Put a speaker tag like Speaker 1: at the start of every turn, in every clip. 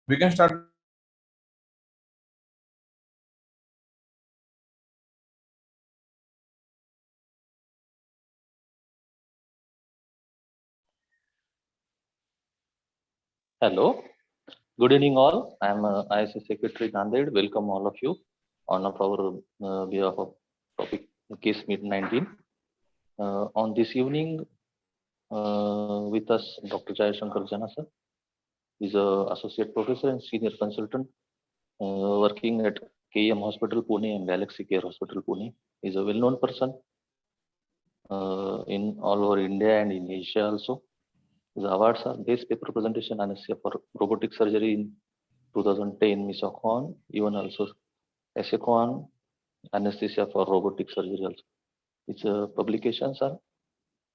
Speaker 1: We can start.
Speaker 2: Hello, good evening all. I am ISS Secretary Nanded. Welcome all of you on of our behalf of topic case meet 19. On this evening with us Dr. Jayashankar Jana sir. He's a associate professor and senior consultant working at KM Hospital Pune and Galaxy Care Hospital Pune. He's a well-known person in all over India and in Asia also. The awards are Best Paper Presentation Anesthesia for Robotic Surgery in 2010 Misocon, even also Esecon Anesthesia for Robotic Surgery also. Its publications are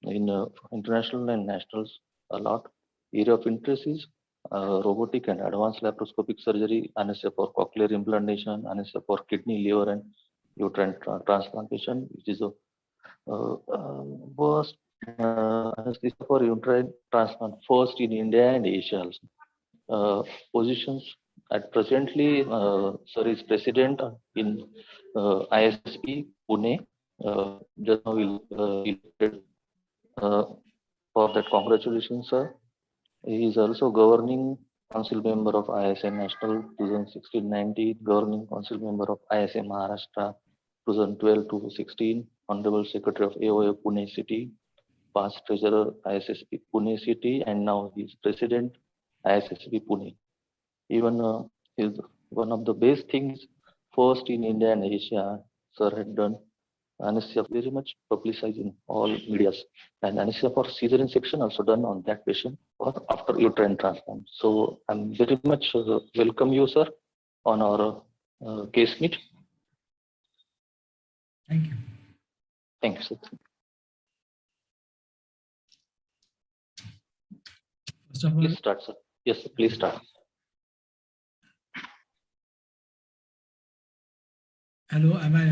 Speaker 2: in international and nationals a lot. Area of interest is robotic and advanced laparoscopic surgery, anesthesia for cochlear implantation, anesthesia for kidney, liver and uterine transplantation, which is a worst anesthesia for uterine transplant, first in India and Asia also. Positions at presently, sir is president in ISP Pune. Just now elected. For that, congratulations, sir. He is also governing council member of ISA National 2016-19, governing council member of ISA Maharashtra 2012-16, honorable secretary of AOA Pune City, past treasurer ISSP Pune City, and now he is president ISSP Pune. Even is one of the best things first in India and Asia, sir had done anesthesia very much publicized in all medias, and anesthesia for cesarean section also done on that patient or after uterine transplant. So I'm very much welcome you, sir, on our case meet.
Speaker 3: Thank you.
Speaker 2: Thank you, sir.
Speaker 3: First of all,
Speaker 2: Please start, sir. Yes, sir, please start.
Speaker 3: hello, am I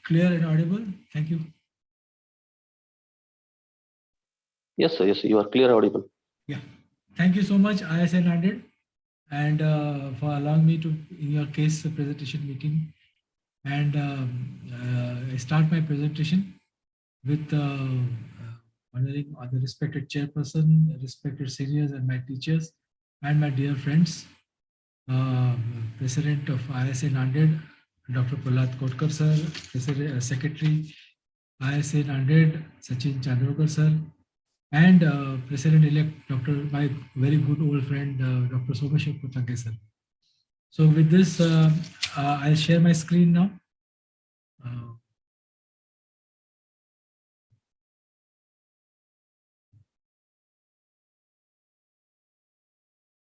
Speaker 3: clear and audible? Thank you.
Speaker 2: Yes, sir. Yes, sir, you are clear, audible.
Speaker 3: Yeah, thank you so much, ISA Nanded, and for allowing me to in your case presentation meeting. And I start my presentation with honoring the respected chairperson, respected seniors, and my teachers, and my dear friends. President of ISA Nanded, Dr. Prahlad Kotkar sir, Secretary ISA Nanded, Sachin Chandrokar sir, and President-elect Dr. my very good old friend Dr. Someshwar Puthange sir. So with this, I'll share my screen now.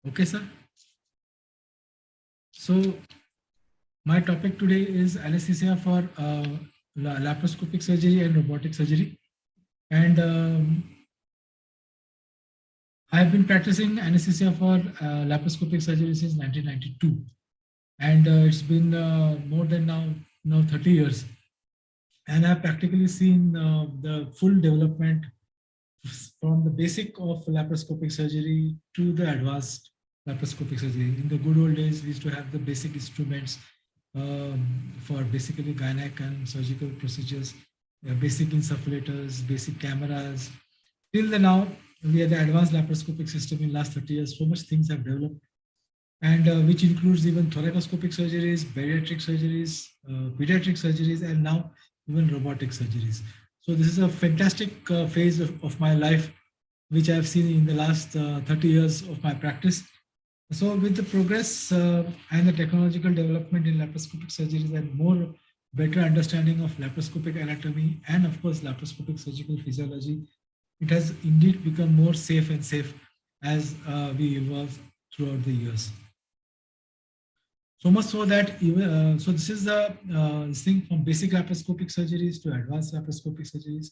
Speaker 3: Okay, sir. So my topic today is anesthesia for laparoscopic surgery and robotic surgery. And I have been practicing anesthesia for laparoscopic surgery since 1992. And it's been more than now 30 years. And I've practically seen the full development from the basic of laparoscopic surgery to the advanced laparoscopic surgery. In the good old days, we used to have the basic instruments for basically gynec and surgical procedures, basic insufflators, basic cameras. Till the now, we have the advanced laparoscopic system in last 30 years. So much things have developed, and which includes even thoracoscopic surgeries, bariatric surgeries, pediatric surgeries, and now even robotic surgeries. So this is a fantastic phase of my life, which I've seen in the last 30 years of my practice. So with the progress and the technological development in laparoscopic surgeries and more better understanding of laparoscopic anatomy and of course laparoscopic surgical physiology, it has indeed become more safe and safe as we evolve throughout the years. So much so that even, so this is the thing from basic laparoscopic surgeries to advanced laparoscopic surgeries.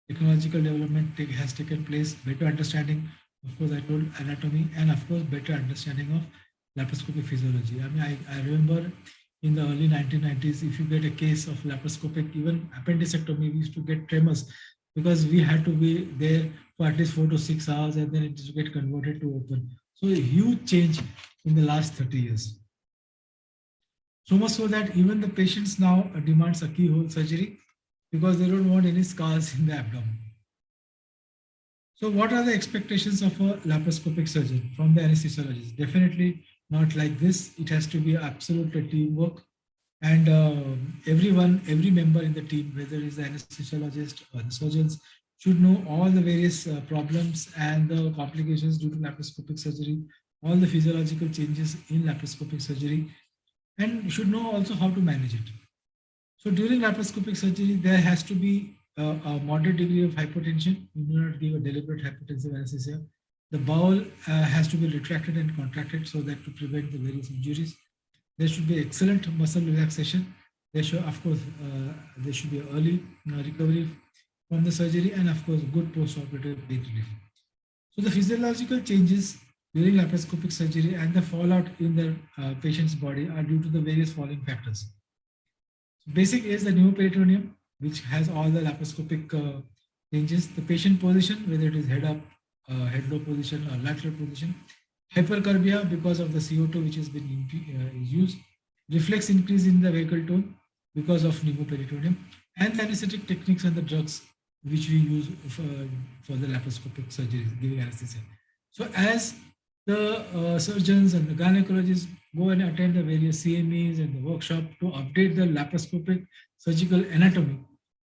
Speaker 3: Technological development has taken place, better understanding, of course, I told anatomy, and of course, better understanding of laparoscopic physiology. I mean, I remember in the early 1990s, if you get a case of laparoscopic, even appendicectomy, we used to get tremors because we had to be there for at least 4 to 6 hours and then it used to get converted to open. So a huge change in the last 30 years. So much so that even the patients now demands a keyhole surgery because they don't want any scars in the abdomen. So what are the expectations of a laparoscopic surgeon from the anesthesiologist? Definitely not like this. It has to be absolute teamwork. And every member in the team, whether it's the anesthesiologist or the surgeons, should know all the various problems and the complications due to laparoscopic surgery, all the physiological changes in laparoscopic surgery, and should know also how to manage it. So during laparoscopic surgery, there has to be a moderate degree of hypotension. You do not give a deliberate hypotensive anesthesia. The bowel has to be retracted and contracted so that to prevent the various injuries. There should be excellent muscle relaxation. There should, of course, there should be early recovery from the surgery, and of course, good post-operative pain relief. So the physiological changes during laparoscopic surgery and the fallout in the patient's body are due to the various following factors. So basic is the pneumoperitoneum, which has all the laparoscopic changes. The patient position, whether it is head up, head low position or lateral position. Hypercarbia because of the CO2 which has been used. Reflex increase in the vagal tone because of pneumoperitoneum, and the anesthetic techniques and the drugs which we use for the laparoscopic surgery, giving anesthesia. So as the surgeons and the gynecologists go and attend the various CMEs and the workshop to update the laparoscopic surgical anatomy,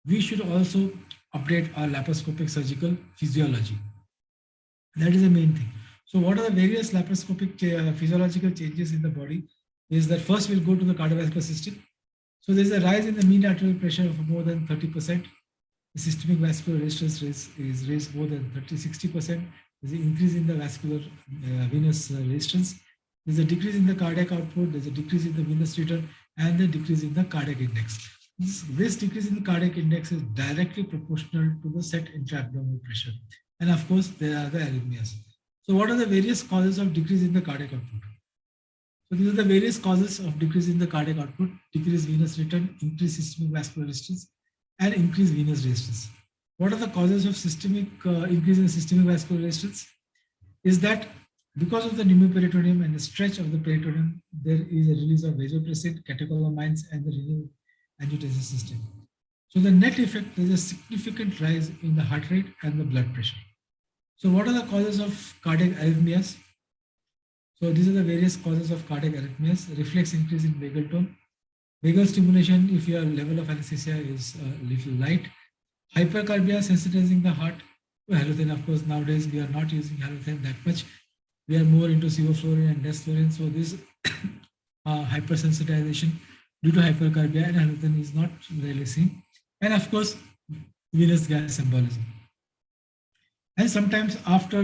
Speaker 3: we should also update our laparoscopic surgical physiology. That is the main thing. So what are the various laparoscopic physiological changes in the body? Is that first we'll go to the cardiovascular system. So there's a rise in the mean arterial pressure of more than 30%. The systemic vascular resistance is raised more than 30-60%. There's an increase in the vascular venous resistance. There's a decrease in the cardiac output. There's a decrease in the venous return and the decrease in the cardiac index. This decrease in the cardiac index is directly proportional to the set intra-abdominal pressure. And of course, there are the arrhythmias. So what are the various causes of decrease in the cardiac output? So these are the various causes of decrease in the cardiac output: decreased venous return, increased systemic vascular resistance, and increased venous resistance. What are the causes of systemic increase in systemic vascular resistance? Is that because of the pneumoperitoneum and the stretch of the peritoneum, there is a release of vasopressin, catecholamines, and the renal angiotensin system. So the net effect is a significant rise in the heart rate and the blood pressure. So what are the causes of cardiac arrhythmias? So these are the various causes of cardiac arrhythmias: reflex increase in vagal tone, vagal stimulation if your level of anesthesia is a little light, hypercarbia sensitizing the heart to halothane. Of course, nowadays we are not using halothane that much. We are more into sevoflurane and desflurane. So this hypersensitization due to hypercarbia and halothane is not really seen. And of course, venous gas embolism. And sometimes after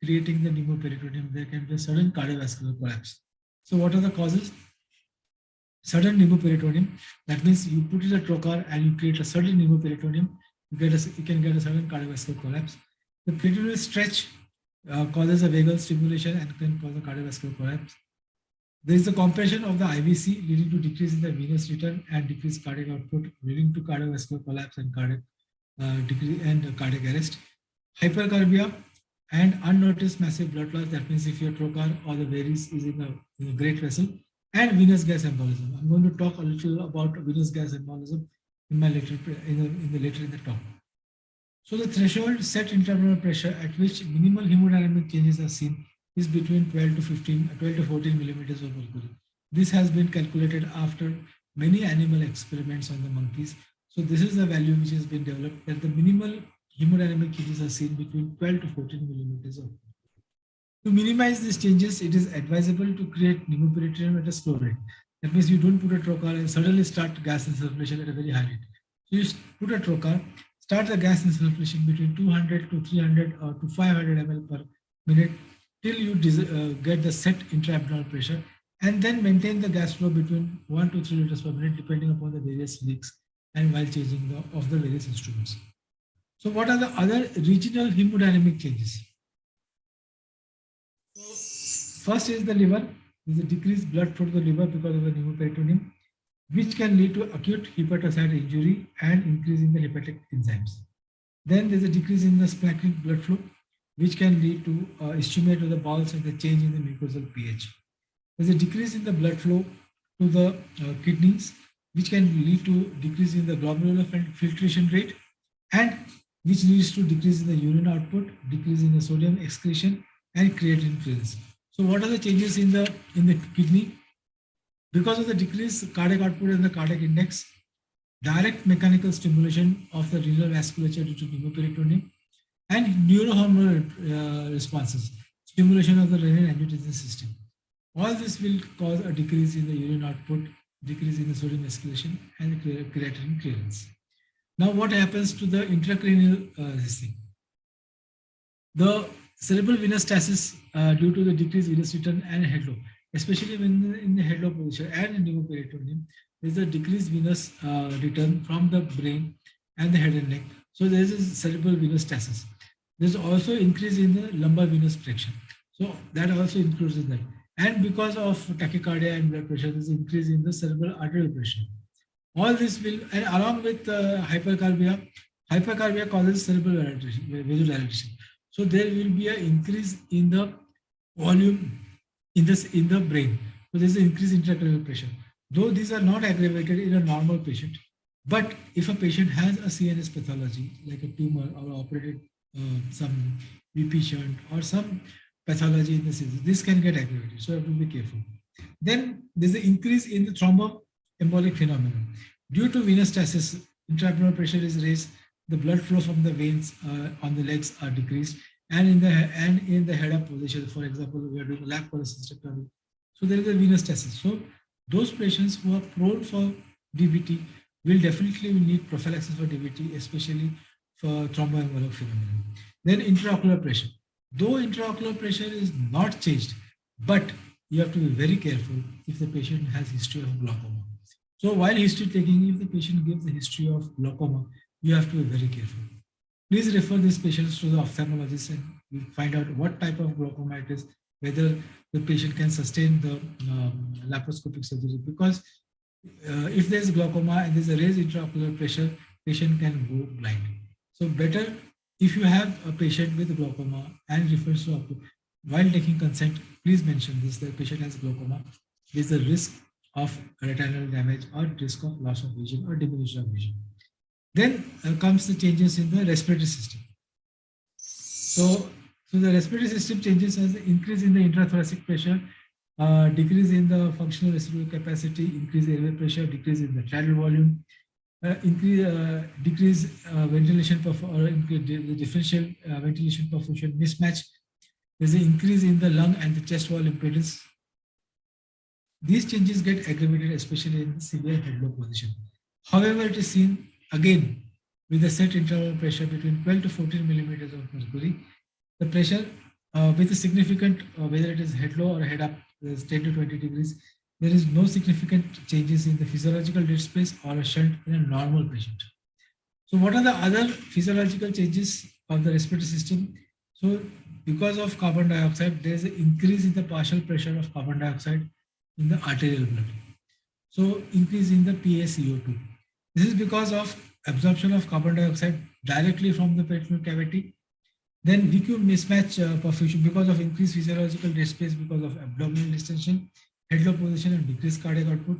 Speaker 3: creating the pneumoperitoneum, there can be a sudden cardiovascular collapse. So what are the causes? Sudden pneumoperitoneum. That means you put in a trocar and you create a sudden pneumoperitoneum. You can get a sudden cardiovascular collapse. The peritoneal stretch causes a vagal stimulation and can cause a cardiovascular collapse. There is a compression of the IVC leading to decrease in the venous return and decreased cardiac output, leading to cardiovascular collapse and cardiac decrease and cardiac arrest. Hypercarbia and unnoticed massive blood loss. That means if your trocar or the varice is in a great vessel, and venous gas embolism. I'm going to talk a little about venous gas embolism in my later in the talk. So the threshold set intraabdominal pressure at which minimal hemodynamic changes are seen is between 12 to 14 millimeters of mercury. This has been calculated after many animal experiments on the monkeys. So this is the value which has been developed, that the minimal hemodynamic changes are seen between 12 to 14 millimeters of mercury. To minimize these changes, it is advisable to create pneumoperitoneum at a slow rate. That means you don't put a trocar and suddenly start gas insufficiency at a very high rate. So you put a trocar, start the gas insufficiency between 200 to 300 or to 500 ml per minute till you get the set intra-abdominal pressure, and then maintain the gas flow between 1 to 3 liters per minute depending upon the various leaks and while changing the various instruments. So what are the other regional hemodynamic changes? First is the liver. There is a decreased blood flow to the liver because of the pneumoperitoneum, which can lead to acute hepatocyte injury and increase in the hepatic enzymes. Then there is a decrease in the splanchnic blood flow, which can lead to ischemia to the bowels and the change in the mucosal pH. There's a decrease in the blood flow to the kidneys, which can lead to decrease in the glomerular filtration rate, and which leads to decrease in the urine output, decrease in the sodium excretion, and creatinine clearance. So what are the changes in the kidney? Because of the decreased cardiac output and the cardiac index, direct mechanical stimulation of the renal vasculature due to pneumoperitoneum, and neurohormonal responses, stimulation of the renin-angiotensin system. All this will cause a decrease in the urine output, decrease in the sodium excretion, and creatinine clearance. Now, what happens to the intracranial thing? The cerebral venous stasis due to the decreased venous return and head lobe, especially when in the head lobe position and in pneumoperitoneum, there is a decreased venous return from the brain and the head and neck. So there is a cerebral venous stasis. There is also increase in the lumbar venous flexion. So that also includes in that. And because of tachycardia and blood pressure, there is increase in the cerebral arterial pressure. All this will, and along with hypercarbia causes cerebral vasodilatation. So there will be an increase in the volume in the brain. So there is an increase in intracranial pressure. Though these are not aggravated in a normal patient, but if a patient has a CNS pathology like a tumor or operated some BP shunt or some pathology in the CNS, this can get aggravated. So you have to be careful. Then there's an increase in the thromboembolic phenomenon. Due to venous stasis, intraabdominal pressure is raised, the blood flow from the veins on the legs are decreased, and in the head-up position, for example, we are doing lap cholecystectomy. So there is a venous stasis. So those patients who are prone for DVT will definitely need prophylaxis for DVT, especially for thromboembolic phenomenon. Then intraocular pressure. Though intraocular pressure is not changed, but you have to be very careful if the patient has history of glaucoma. So while history taking, if the patient gives the history of glaucoma, you have to be very careful. Please refer these patients to the ophthalmologist and find out what type of glaucoma it is, whether the patient can sustain the laparoscopic surgery. Because if there's glaucoma and there's a raised intraocular pressure, patient can go blind. So better if you have a patient with glaucoma and refers to, while taking consent, please mention this, the patient has glaucoma. There's a risk of retinal damage or risk of loss of vision or diminution of vision. Then comes the changes in the respiratory system. So the respiratory system changes as the increase in the intrathoracic pressure, decrease in the functional respiratory capacity, increase airway pressure, decrease in the tidal volume, decrease ventilation or increase the differential ventilation perfusion mismatch. There's an increase in the lung and the chest wall impedance. These changes get aggravated, especially in the severe head lobe position. However, it is seen again with a set interval pressure between 12 to 14 millimeters of mercury. The pressure with a significant, whether it is head low or head up, is 10 to 20 degrees. There is no significant changes in the physiological dead space or a shunt in a normal patient. So what are the other physiological changes of the respiratory system? So because of carbon dioxide, there is an increase in the partial pressure of carbon dioxide in the arterial blood. So increase in the PaCO2. This is because of absorption of carbon dioxide directly from the peritoneal cavity. Then vacuum mismatch perfusion because of increased physiological dead space because of abdominal distension, head low position, and decreased cardiac output.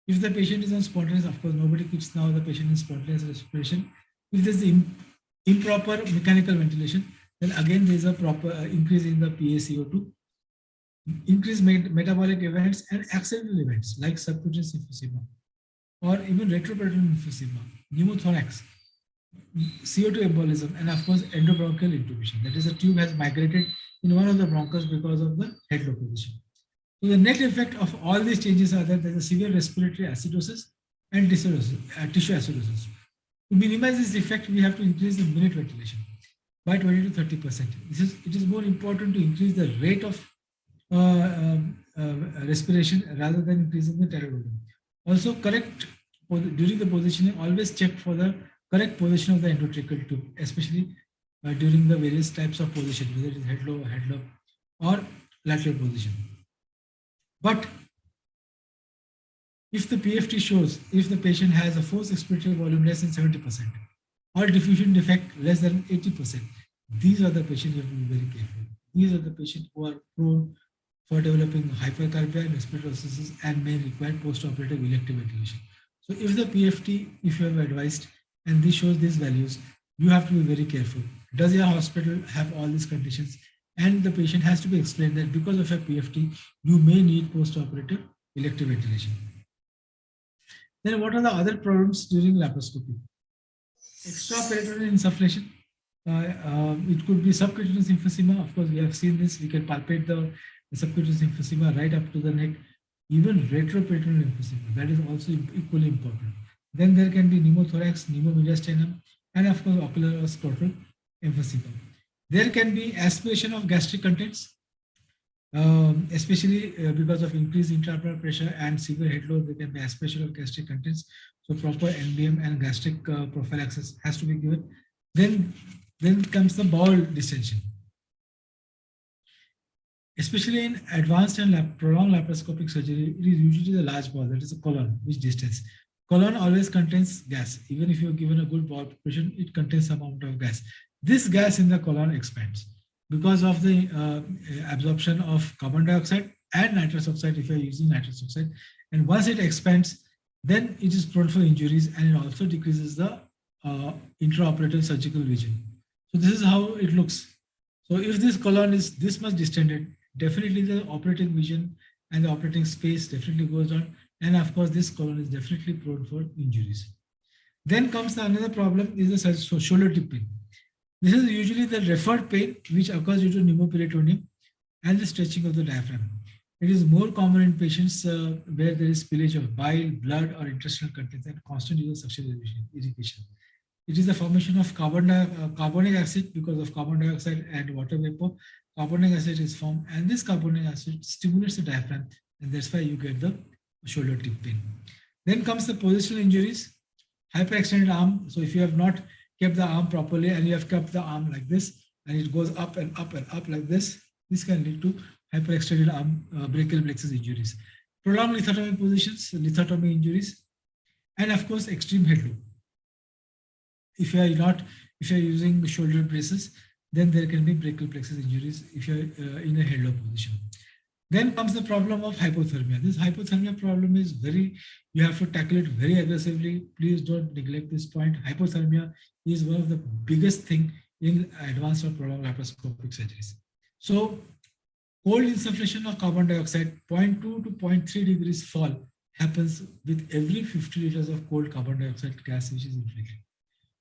Speaker 3: If the patient is on spontaneous, of course, nobody keeps now the patient in spontaneous respiration. If there's improper mechanical ventilation, then again there's a proper increase in the PaCO2, increased metabolic events and accidental events like subcutaneous emphysema or even retroperitoneal emphysema, pneumothorax, CO2 embolism, and of course endobronchial intubation. That is, the tube has migrated in one of the bronchus because of the head low position. So the net effect of all these changes are that there is a severe respiratory acidosis and tissue acidosis. To minimize this effect, we have to increase the minute ventilation by 20 to 30%. It is more important to increase the rate of respiration rather than increasing the tidal volume. Also, during the positioning, always check for the correct position of the endotracheal tube, especially during the various types of position, whether it is head low, or lateral position. But if the PFT shows if the patient has a forced expiratory volume less than 70% or diffusion defect less than 80%, these are the patients you have to be very careful. These are the patients who are prone for developing hypercarbia and respiratory diseases and may require post-operative elective ventilation. So if the PFT, if you have advised, and this shows these values, you have to be very careful. Does your hospital have all these conditions? And the patient has to be explained that because of a PFT, you may need post-operative elective ventilation. Then what are the other problems during laparoscopy? Extraperitoneal insufflation. It could be subcutaneous emphysema. Of course, we have seen this. We can palpate the subcutaneous emphysema right up to the neck. Even retroperitoneal emphysema, that is also equally important. Then there can be pneumothorax, pneumomediastinum, and of course, ocular or scrotal emphysema. There can be aspiration of gastric contents, especially because of increased intraabdominal pressure and severe head load. There can be aspiration of gastric contents. So proper NBM and gastric prophylaxis has to be given. Then comes the bowel distension. Especially in advanced and prolonged laparoscopic surgery, it is usually the large bowel, that is the colon, which distends. Colon always contains gas. Even if you are given a good bowel preparation, it contains some amount of gas. This gas in the colon expands because of the absorption of carbon dioxide and nitrous oxide if you are using nitrous oxide. And once it expands, then it is prone for injuries, and it also decreases the intraoperative surgical vision. So this is how it looks. So if this colon is this much distended, definitely the operating vision and the operating space definitely goes down. And of course, this colon is definitely prone for injuries. Then comes another problem is the shoulder tip pain. This is usually the referred pain which occurs due to pneumoperitoneum and the stretching of the diaphragm. It is more common in patients where there is spillage of bile, blood, or intestinal contents and constant use of suction irrigation. It is the formation of carbonic acid because of carbon dioxide and water vapor. Carbonic acid is formed, and this carbonic acid stimulates the diaphragm, and that's why you get the shoulder tip pain. Then comes the positional injuries, hyperextended arm. So if you have not kept the arm properly and you have kept the arm like this, and it goes up and up and up like this can lead to hyperextended arm brachial plexus injuries. Prolonged lithotomy positions, lithotomy injuries, and of course extreme head load. If you are using shoulder braces, then there can be brachial plexus injuries if you are in a head low position. Then comes the problem of hypothermia. This hypothermia problem is you have to tackle it very aggressively. Please don't neglect this point. Hypothermia is one of the biggest thing in advanced or prolonged laparoscopic surgeries. So cold insufflation of carbon dioxide, 0.2 to 0.3 degrees fall happens with every 50 liters of cold carbon dioxide gas which is inflicted.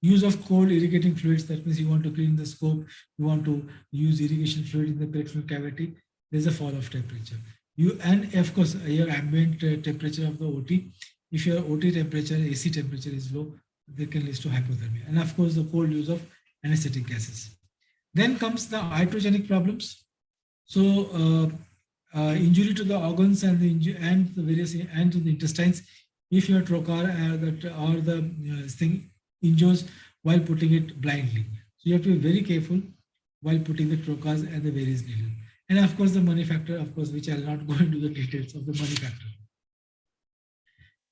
Speaker 3: Use of cold irrigating fluids, that means you want to clean the scope, you want to use irrigation fluid in the peritoneal cavity, there's a fall of temperature. And of course, your ambient temperature of the OT, if your OT temperature, AC temperature is low, they can lead to hypothermia. And of course, the cold use of anesthetic gases. Then comes the iatrogenic problems. So injury to the organs and the intestines, if your trocar or the thing injures while putting it blindly. So you have to be very careful while putting the trocars and the various needles. And of course, the money factor, of course, which I'll not go into the details of the money factor.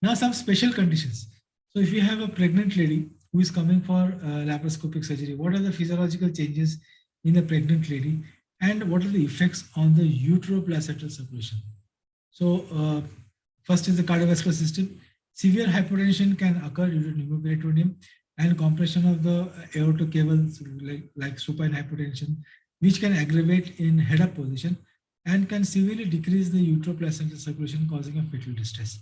Speaker 3: Now, some special conditions. So if you have a pregnant lady who is coming for laparoscopic surgery, what are the physiological changes in the pregnant lady and what are the effects on the uteroplacental circulation? So first is the cardiovascular system. Severe hypertension can occur due to pneumoperitoneum and compression of the aortic cables like supine hypertension, which can aggravate in head-up position and can severely decrease the uteroplacental circulation, causing a fetal distress.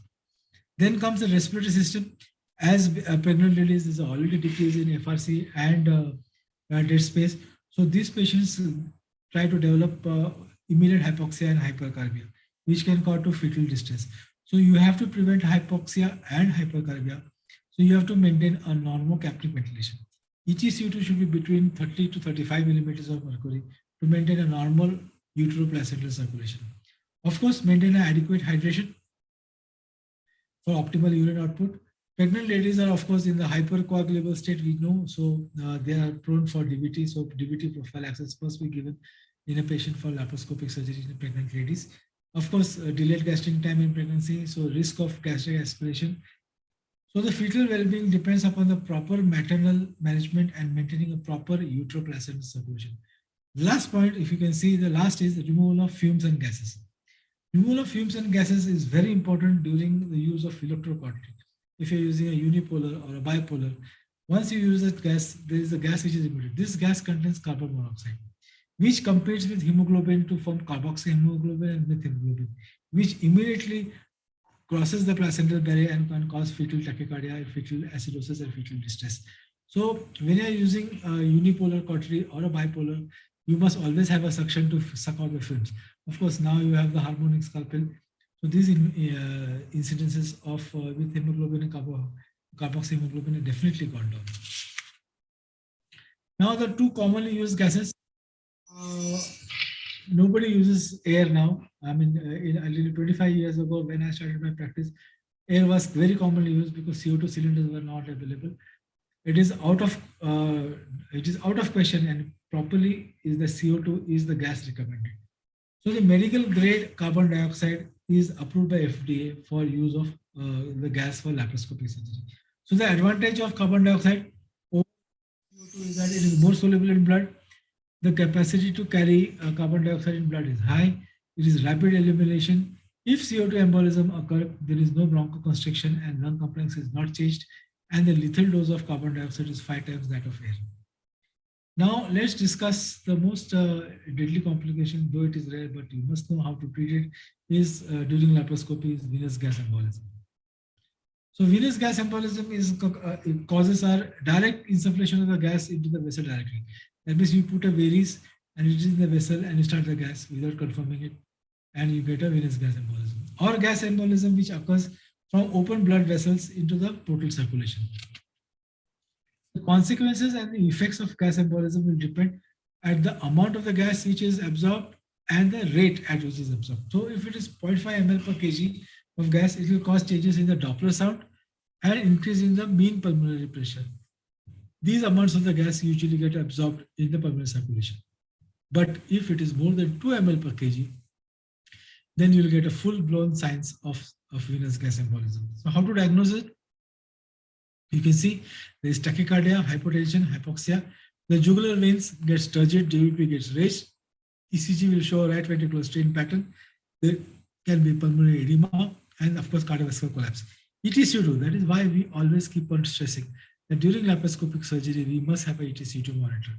Speaker 3: Then comes the respiratory system. As pregnant ladies, there's already decrease in FRC and dead space. So these patients try to develop immediate hypoxia and hypercarbia, which can cause to fetal distress. So you have to prevent hypoxia and hypercarbia. So you have to maintain a normocapnic ventilation. ETCO2 should be between 30 to 35 millimeters of mercury to maintain a normal uteroplacental circulation. Of course, maintain an adequate hydration for optimal urine output. Pregnant ladies are, of course, in the hypercoagulable state, we know, so they are prone for DVT. So DVT prophylaxis must be given in a patient for laparoscopic surgery in pregnant ladies. Of course, delayed gastric time in pregnancy, so risk of gastric aspiration. So the fetal well-being depends upon the proper maternal management and maintaining a proper uteroplacental circulation. The last point, if you can see, the last is the removal of fumes and gases. Removal of fumes and gases is very important during the use of electrocautery. If you're using a unipolar or a bipolar, once you use that gas, there is a gas which is emitted. This gas contains carbon monoxide, which competes with hemoglobin to form carboxyhemoglobin and methemoglobin, which immediately crosses the placental barrier and can cause fetal tachycardia, fetal acidosis, and fetal distress. So when you're using a unipolar cautery or a bipolar, you must always have a suction to suck out the films. Of course, now you have the harmonic scalpel. So these incidences of with hemoglobin and carboxyhemoglobin have definitely gone down. Now the two commonly used gases. Nobody uses air now. I mean, in 25 years ago, when I started my practice, air was very commonly used because CO2 cylinders were not available. It is out of question, and properly is the CO2 is the gas recommended. So the medical grade carbon dioxide is approved by FDA for use of the gas for laparoscopic surgery. So the advantage of carbon dioxide over CO2 is that it is more soluble in blood. The capacity to carry carbon dioxide in blood is high. It is rapid elimination. If CO2 embolism occurs, there is no bronchoconstriction and lung compliance is not changed, and the lethal dose of carbon dioxide is 5 times that of air. Now let's discuss the most deadly complication, though it is rare, but you must know how to treat it, is during laparoscopy is venous gas embolism. So venous gas embolism is it causes our direct insufflation of the gas into the vessel directly. That means you put a varies and it is in the vessel and you start the gas without confirming it, and you get a venous gas embolism. Or gas embolism which occurs from open blood vessels into the portal circulation. The consequences and the effects of gas embolism will depend at the amount of the gas which is absorbed and the rate at which is absorbed. So if it is 0.5 ml per kg of gas, it will cause changes in the Doppler sound and increase in the mean pulmonary pressure. These amounts of the gas usually get absorbed in the pulmonary circulation. But if it is more than 2 ml per kg, then you will get a full-blown signs of venous gas embolism. So how to diagnose it? You can see there is tachycardia, hypotension, hypoxia. The jugular veins get turgid, JVP gets raised. ECG will show a right ventricular strain pattern. There can be pulmonary edema and of course cardiovascular collapse. ETCO2, that is why we always keep on stressing that during laparoscopic surgery, we must have a ETCO2 monitor.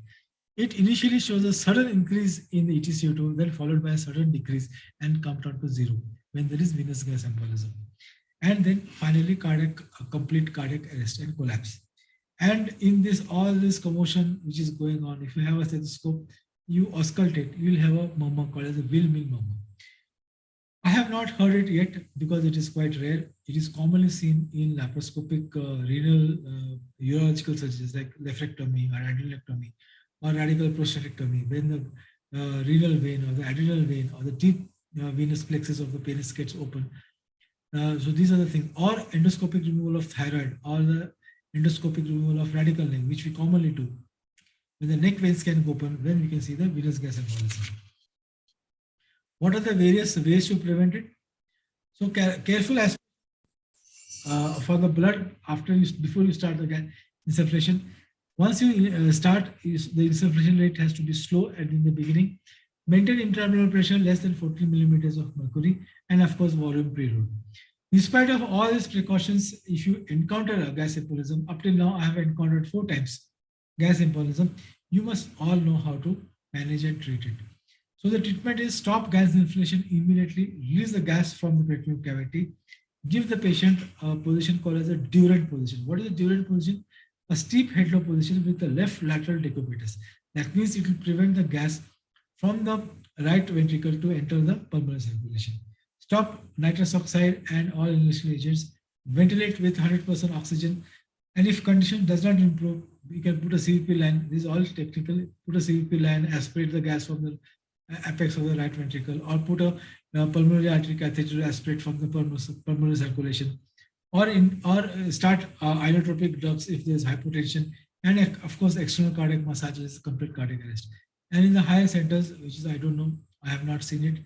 Speaker 3: It initially shows a sudden increase in the ETCO2, then followed by a sudden decrease and come down to zero when there is venous gas embolism. And then finally complete cardiac arrest and collapse. And in all this commotion which is going on, if you have a stethoscope, you auscultate, you will have a murmur called as a Will-Mill murmur. I have not heard it yet because it is quite rare. It is commonly seen in laparoscopic renal urological surgeries like nephrectomy or adrenalectomy or radical prostatectomy, when the renal vein or the adrenal vein or the deep venous plexus of the penis gets open. So these are the things, or endoscopic removal of thyroid, or the endoscopic removal of radical neck, which we commonly do. When the neck veins can open, then we can see the venous gas embolism. What are the various ways to prevent it? So careful aspect for the blood before you start the gas insufflation. Once you start, the insufflation rate has to be slow and in the beginning. Maintain intraabdominal pressure less than 40 millimeters of mercury, and of course volume preload. In spite of all these precautions, if you encounter a gas embolism, up till now I have encountered 4 times gas embolism, you must all know how to manage and treat it. So the treatment is stop gas inflation immediately, release the gas from the peritoneal cavity, give the patient a position called as a Durant position. What is a Durant position? A steep headlock position with the left lateral decubitus. That means it will prevent the gas from the right ventricle to enter the pulmonary circulation. Stop nitrous oxide and all inhalation agents. Ventilate with 100% oxygen. And if condition does not improve, we can put a CVP line. This is all technical. Put a CVP line, aspirate the gas from the apex of the right ventricle, or put a pulmonary artery catheter, aspirate from the pulmonary circulation, or start inotropic drugs if there is hypotension, and of course external cardiac massage is complete cardiac arrest. And in the higher centers, which is I don't know, I have not seen it,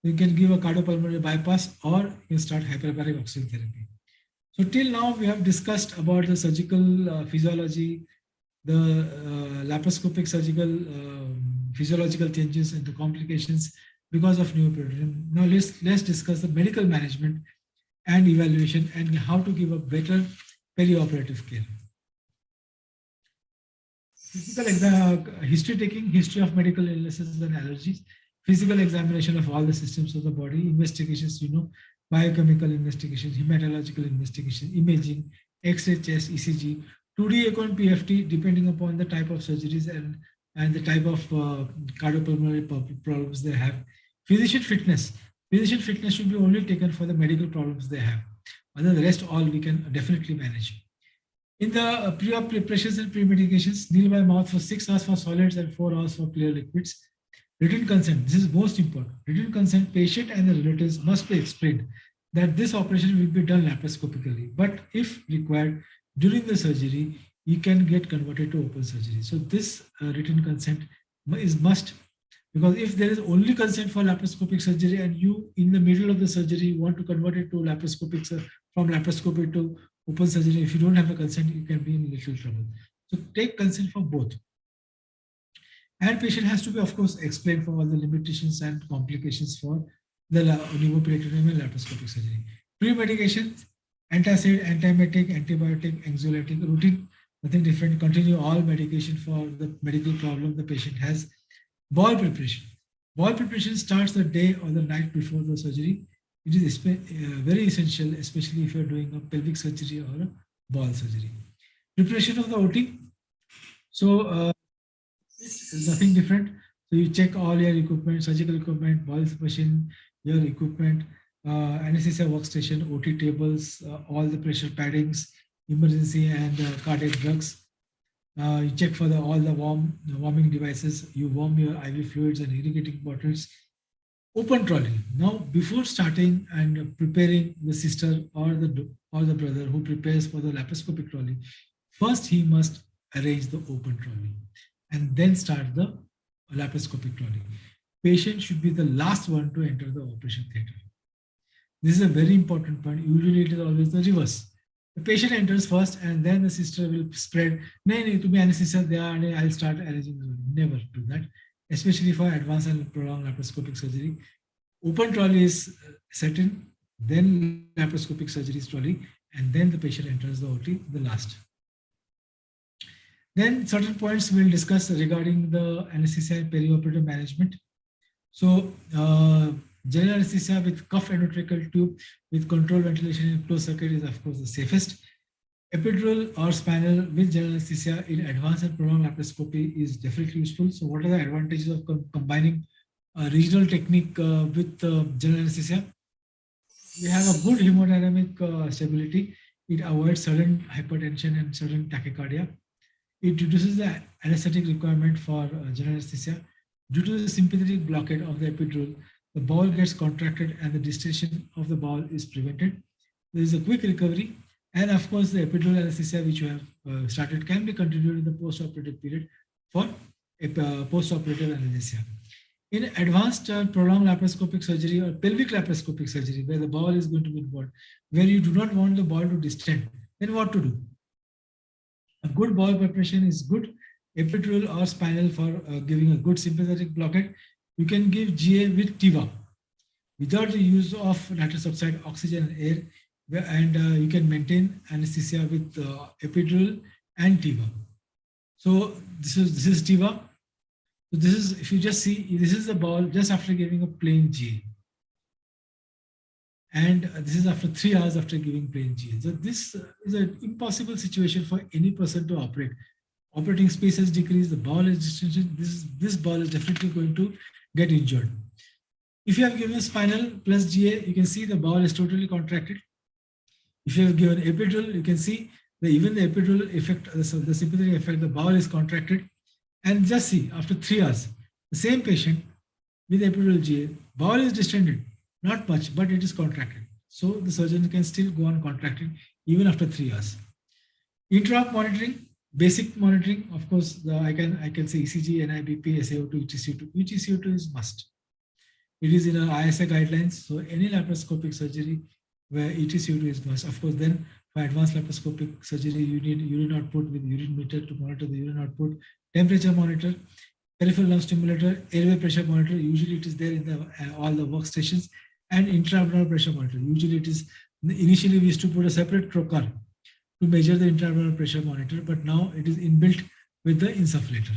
Speaker 3: you can give a cardiopulmonary bypass or you can start hyperbaric oxygen therapy. So till now we have discussed about the surgical physiology, the laparoscopic surgical physiological changes and the complications, because of neoperitoneum. Now let's discuss the medical management and evaluation and how to give a better perioperative care. Physical history taking, history of medical illnesses and allergies, physical examination of all the systems of the body, investigations, biochemical investigations, hematological investigation, imaging, X-ray, chest, ECG, 2D echo and PFT, depending upon the type of surgeries and the type of cardiopulmonary problems they have. Physician fitness. Physician fitness should be only taken for the medical problems they have. Other the rest all we can definitely manage. In the pre-op preparations and pre-medications, kneel by mouth for 6 hours for solids and 4 hours for clear liquids. Written consent, this is most important. Written consent, patient and the relatives must be explained that this operation will be done laparoscopically. But if required during the surgery, you can get converted to open surgery. So this written consent is must, because if there is only consent for laparoscopic surgery and you in the middle of the surgery want to convert it to laparoscopic, from laparoscopic to open surgery, if you don't have a consent, you can be in little trouble. So take consent for both. And patient has to be, of course, explained for all the limitations and complications for the pneumoperitoneum and laparoscopic surgery. Pre-medications, antacid, antiemetic, antibiotic, anxiolytic, routine, nothing different. Continue all medication for the medical problem the patient has. Ball preparation. Ball preparation starts the day or the night before the surgery. It is very essential, especially if you're doing a pelvic surgery or a ball surgery. Preparation of the OT. So it's nothing different. So you check all your equipment, surgical equipment, ball machine, your equipment, anesthesia workstation, OT tables, all the pressure paddings, emergency and cardiac drugs. You check for all the warming devices. You warm your IV fluids and irrigating bottles. Open trolley. Now, before starting and preparing the sister or the brother who prepares for the laparoscopic trolley, first he must arrange the open trolley and then start the laparoscopic trolley. Patient should be the last one to enter the operation theater. This is a very important point. Usually it is always the reverse. The patient enters first and then the sister will spread. No, to be anesthesia there, I'll start arranging. Never do that, especially for advanced and prolonged laparoscopic surgery. Open trolley is set in, then laparoscopic surgery is trolley, and then the patient enters the OT, the last. Then certain points we'll discuss regarding the anesthesia and perioperative management. So general anesthesia with cuff endotracheal tube with controlled ventilation in closed circuit is of course the safest. Epidural or spinal with general anesthesia in advanced and prolonged laparoscopy is definitely useful. So what are the advantages of combining regional technique with general anesthesia? We have a good hemodynamic stability. It avoids sudden hypertension and sudden tachycardia. It reduces the anesthetic requirement for general anesthesia. Due to the sympathetic blockade of the epidural, the bowel gets contracted and the distension of the bowel is prevented. There is a quick recovery. And of course, the epidural anesthesia which you have started can be continued in the post-operative period for post-operative anesthesia. In advanced prolonged laparoscopic surgery or pelvic laparoscopic surgery, where the bowel is going to be involved, where you do not want the bowel to distend, then what to do? A good bowel preparation is good. Epidural or spinal for giving a good sympathetic blockade. You can give GA with TIVA without the use of nitrous oxide, oxygen and air, and you can maintain anesthesia with epidural and TIVA. So this is TIVA. So this is, if you just see, this is the bowel just after giving a plain GA. And this is after 3 hours after giving plain GA. So this is an impossible situation for any person to operate. Operating space has decreased, the bowel is distended. This bowel is definitely going to get injured. If you have given spinal plus GA, you can see the bowel is totally contracted. If you have given epidural, you can see that even the epidural effect, the sympathetic effect, the bowel is contracted. And just see, after 3 hours, the same patient with epidural GA, bowel is distended, not much, but it is contracted. So the surgeon can still go on contracting even after 3 hours. Intra-op monitoring, basic monitoring, of course, I can say ECG, NIBP, SaO2, EtCO2. EtCO2 is must. It is in our ISA guidelines. So any laparoscopic surgery where EtCO2 is must. Of course, then for advanced laparoscopic surgery, you need urine output with urine meter to monitor the urine output, temperature monitor. peripheral nerve stimulator, airway pressure monitor. Usually it is there in the all the workstations, and intra-abdominal pressure monitor. Usually it is, initially we used to put a separate trocar to measure the intra-abdominal pressure monitor, but now it is inbuilt with the insufflator.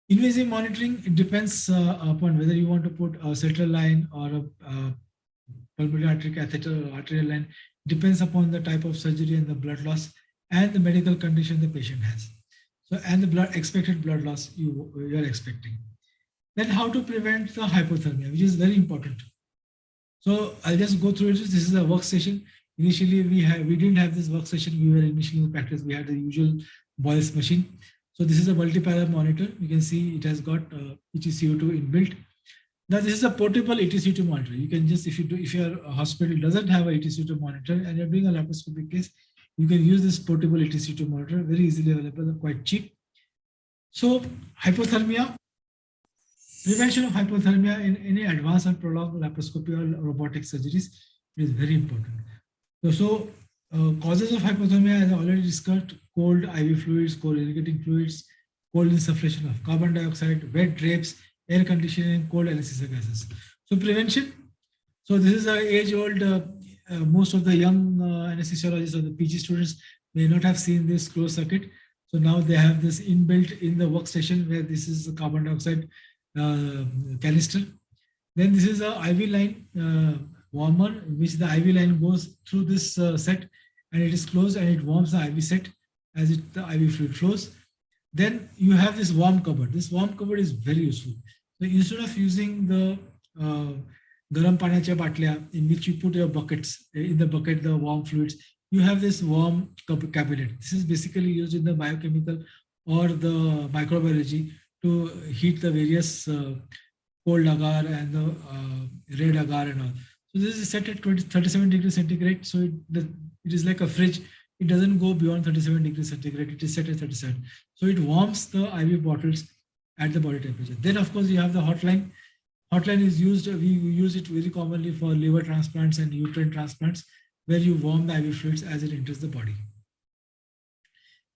Speaker 3: Invasive monitoring, it depends upon whether you want to put a central line or a pulmonary artery catheter or arterial line. Depends upon the type of surgery and the blood loss and the medical condition the patient has. So, and the expected blood loss you are expecting. Then how to prevent the hypothermia, which is very important. So I'll just go through it. This is a workstation. Initially, we didn't have this workstation. We were initially in practice. We had the usual Boyle's machine. So this is a multi-parameter monitor. You can see it has got EtCO2 inbuilt. Now this is a portable EtCO2 monitor. You can just, if your hospital doesn't have a EtCO2 monitor and you're doing a laparoscopic case, you can use this portable EtCO2 monitor, very easily available, quite cheap. So hypothermia, prevention of hypothermia in any advanced and prolonged laparoscopy or robotic surgeries is very important. So causes of hypothermia, as I already discussed, cold IV fluids, cold irrigating fluids, cold insufflation of carbon dioxide, wet drapes, air conditioning, cold anesthesia gases. So prevention. So this is an age-old. Most of the young anesthesiologists or the PG students may not have seen this closed circuit. So now they have this inbuilt in the workstation where this is a carbon dioxide canister. Then this is a IV line warmer, which the IV line goes through this set and it is closed and it warms the IV set as the IV fluid flows. Then you have this warm cupboard. This warm cupboard is very useful. So instead of using the garam panacha batlia in which you put your buckets, in the bucket the warm fluids, you have this warm cabinet. This is basically used in the biochemical or the microbiology to heat the various cold agar and the red agar and all. So this is set at 37 degrees centigrade. So it is like a fridge. It doesn't go beyond 37 degrees centigrade. It is set at 37. So it warms the IV bottles at the body temperature. Then of course you have the hotline. Hotline is used, we use it very commonly for liver transplants and uterine transplants, where you warm the IV fluids as it enters the body.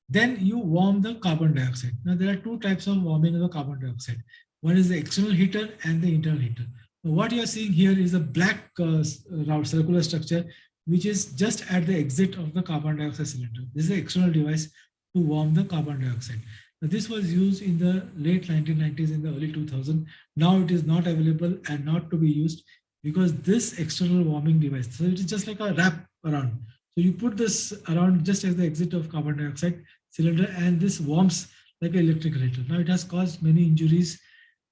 Speaker 3: Then you warm the carbon dioxide. Now there are two types of warming of the carbon dioxide. One is the external heater and the internal heater. Now, what you are seeing here is a black round circular structure, which is just at the exit of the carbon dioxide cylinder. This is the external device to warm the carbon dioxide. Now, this was used in the late 1990s, in the early 2000s. Now it is not available and not to be used because this external warming device, so it is just like a wrap around. So you put this around just as the exit of carbon dioxide cylinder and this warms like an electric heater. Now it has caused many injuries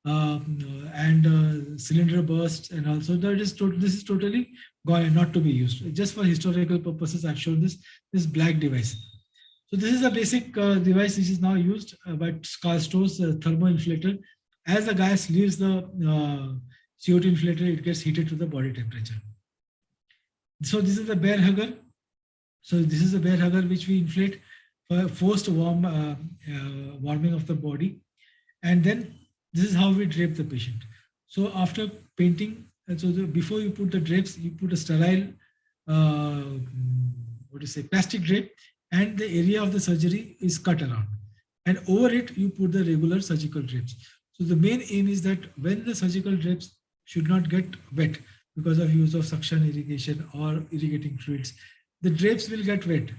Speaker 3: and cylinder bursts, and also this is totally gone and not to be used. Just for historical purposes, I've shown this black device. So this is a basic device which is now used by Karl Stoll's thermoinflator. As the gas leaves the CO2 inflator, it gets heated to the body temperature. So this is the bear hugger. So this is a bear hugger which we inflate for forced warming of the body. And then this is how we drape the patient. So after painting, and so before you put the drapes, you put a sterile, plastic drape, and the area of the surgery is cut around. And over it, you put the regular surgical drapes. So the main aim is that when the surgical drapes should not get wet because of use of suction irrigation or irrigating fluids, the drapes will get wet.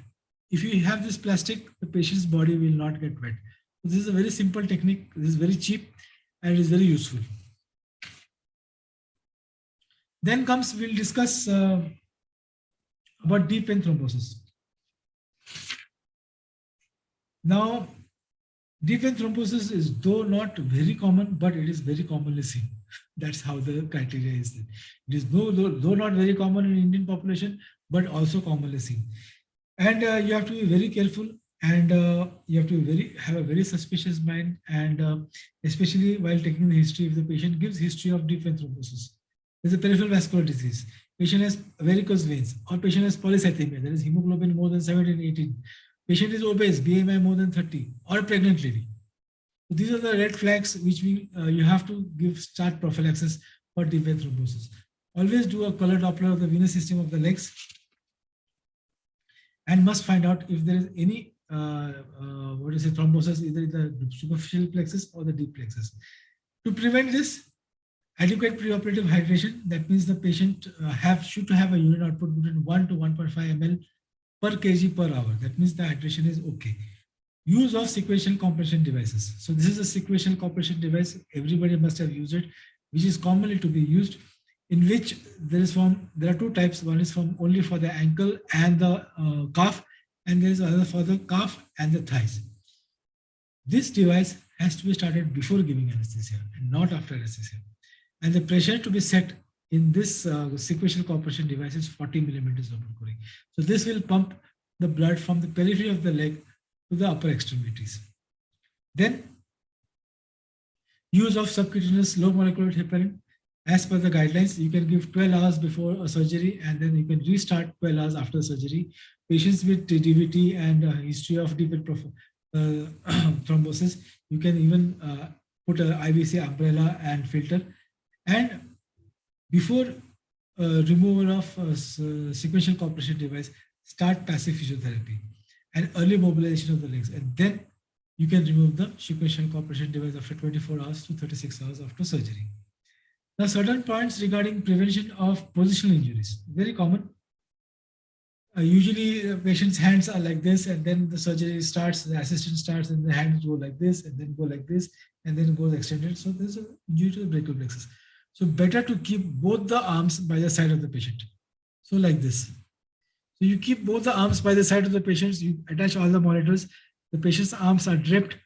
Speaker 3: If you have this plastic, the patient's body will not get wet. So this is a very simple technique. This is very cheap and it is very useful. Then we'll discuss about deep vein thrombosis. Now, deep vein thrombosis is though not very common, but it is very commonly seen. That's how the criteria is. It is though not very common in Indian population, but also commonly seen. And you have to be very careful, and you have to have a very suspicious mind, and especially while taking the history, if the patient gives history of deep vein thrombosis, there's a peripheral vascular disease, patient has varicose veins, or patient has polycythemia, there is hemoglobin more than 17, 18, patient is obese, BMI more than 30, or pregnant lady. So these are the red flags which you have to start prophylaxis for deep vein thrombosis. Always do a color Doppler of the venous system of the legs, and must find out if there is any what is it, thrombosis either in the superficial plexus or the deep plexus. To prevent this, adequate preoperative hydration, that means the patient should have a urine output between 1 to 1.5 ml per kg per hour. That means the hydration is okay. Use of sequential compression devices. So this is a sequential compression device. Everybody must have used it, which is commonly to be used, in which there are two types. One is only for the ankle and the calf, and there is another for the calf and the thighs. This device has to be started before giving anesthesia and not after anesthesia. And the pressure to be set in this sequential compression device is 40 millimeters of mercury. So this will pump the blood from the periphery of the leg to the upper extremities. Then use of subcutaneous low molecular heparin. As per the guidelines, you can give 12 hours before a surgery, and then you can restart 12 hours after the surgery. Patients with DVT and history of deep thrombosis, you can even put an IVC umbrella and filter. And before removal of sequential compression device, start passive physiotherapy and early mobilization of the legs. And then you can remove the sequential compression device after 24 hours to 36 hours after surgery. Now, certain points regarding prevention of positional injuries, very common. Usually the patient's hands are like this, and then the surgery starts, the assistant starts, and the hands go like this, and then go like this, and then goes extended. So there's an injury to the brachial plexus. So better to keep both the arms by the side of the patient. So like this. So you keep both the arms by the side of the patient, you attach all the monitors, the patient's arms are draped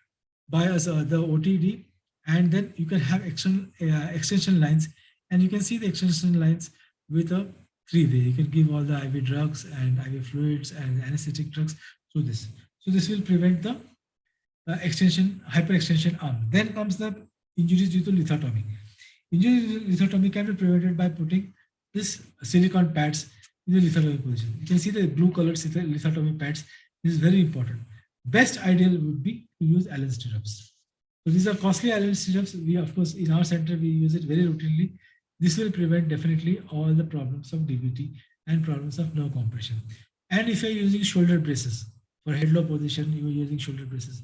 Speaker 3: by the OTD, and then you can have extension lines, and you can see the extension lines with a three-way. You can give all the IV drugs and IV fluids and anesthetic drugs through this. So this will prevent the hyperextension arm. Then comes the injuries due to lithotomy. Injury due to lithotomy can be prevented by putting this silicone pads in the lithotomy position. You can see the blue colored lithotomy pads. This is very important. Best ideal would be to use Allen stirrups. So these are costly Allen stirrups. We, of course, in our center, we use it very routinely. This will prevent definitely all the problems of DVT and problems of nerve compression. And if you're using shoulder braces for head low position, you are using shoulder braces.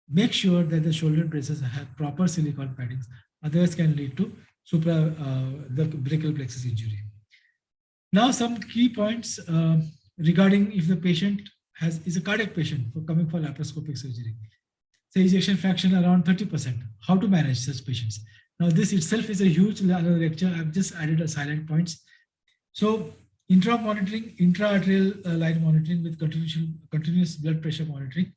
Speaker 3: Make sure that the shoulder braces have proper silicone paddings. Otherwise, can lead to the brachial plexus injury. Now, some key points regarding if the patient is a cardiac patient coming for laparoscopic surgery. Say ejection fraction around 30%. How to manage such patients? Now, this itself is a huge another lecture. I've just added a silent points. So, intra-monitoring, intra-arterial line monitoring with continuous blood pressure monitoring.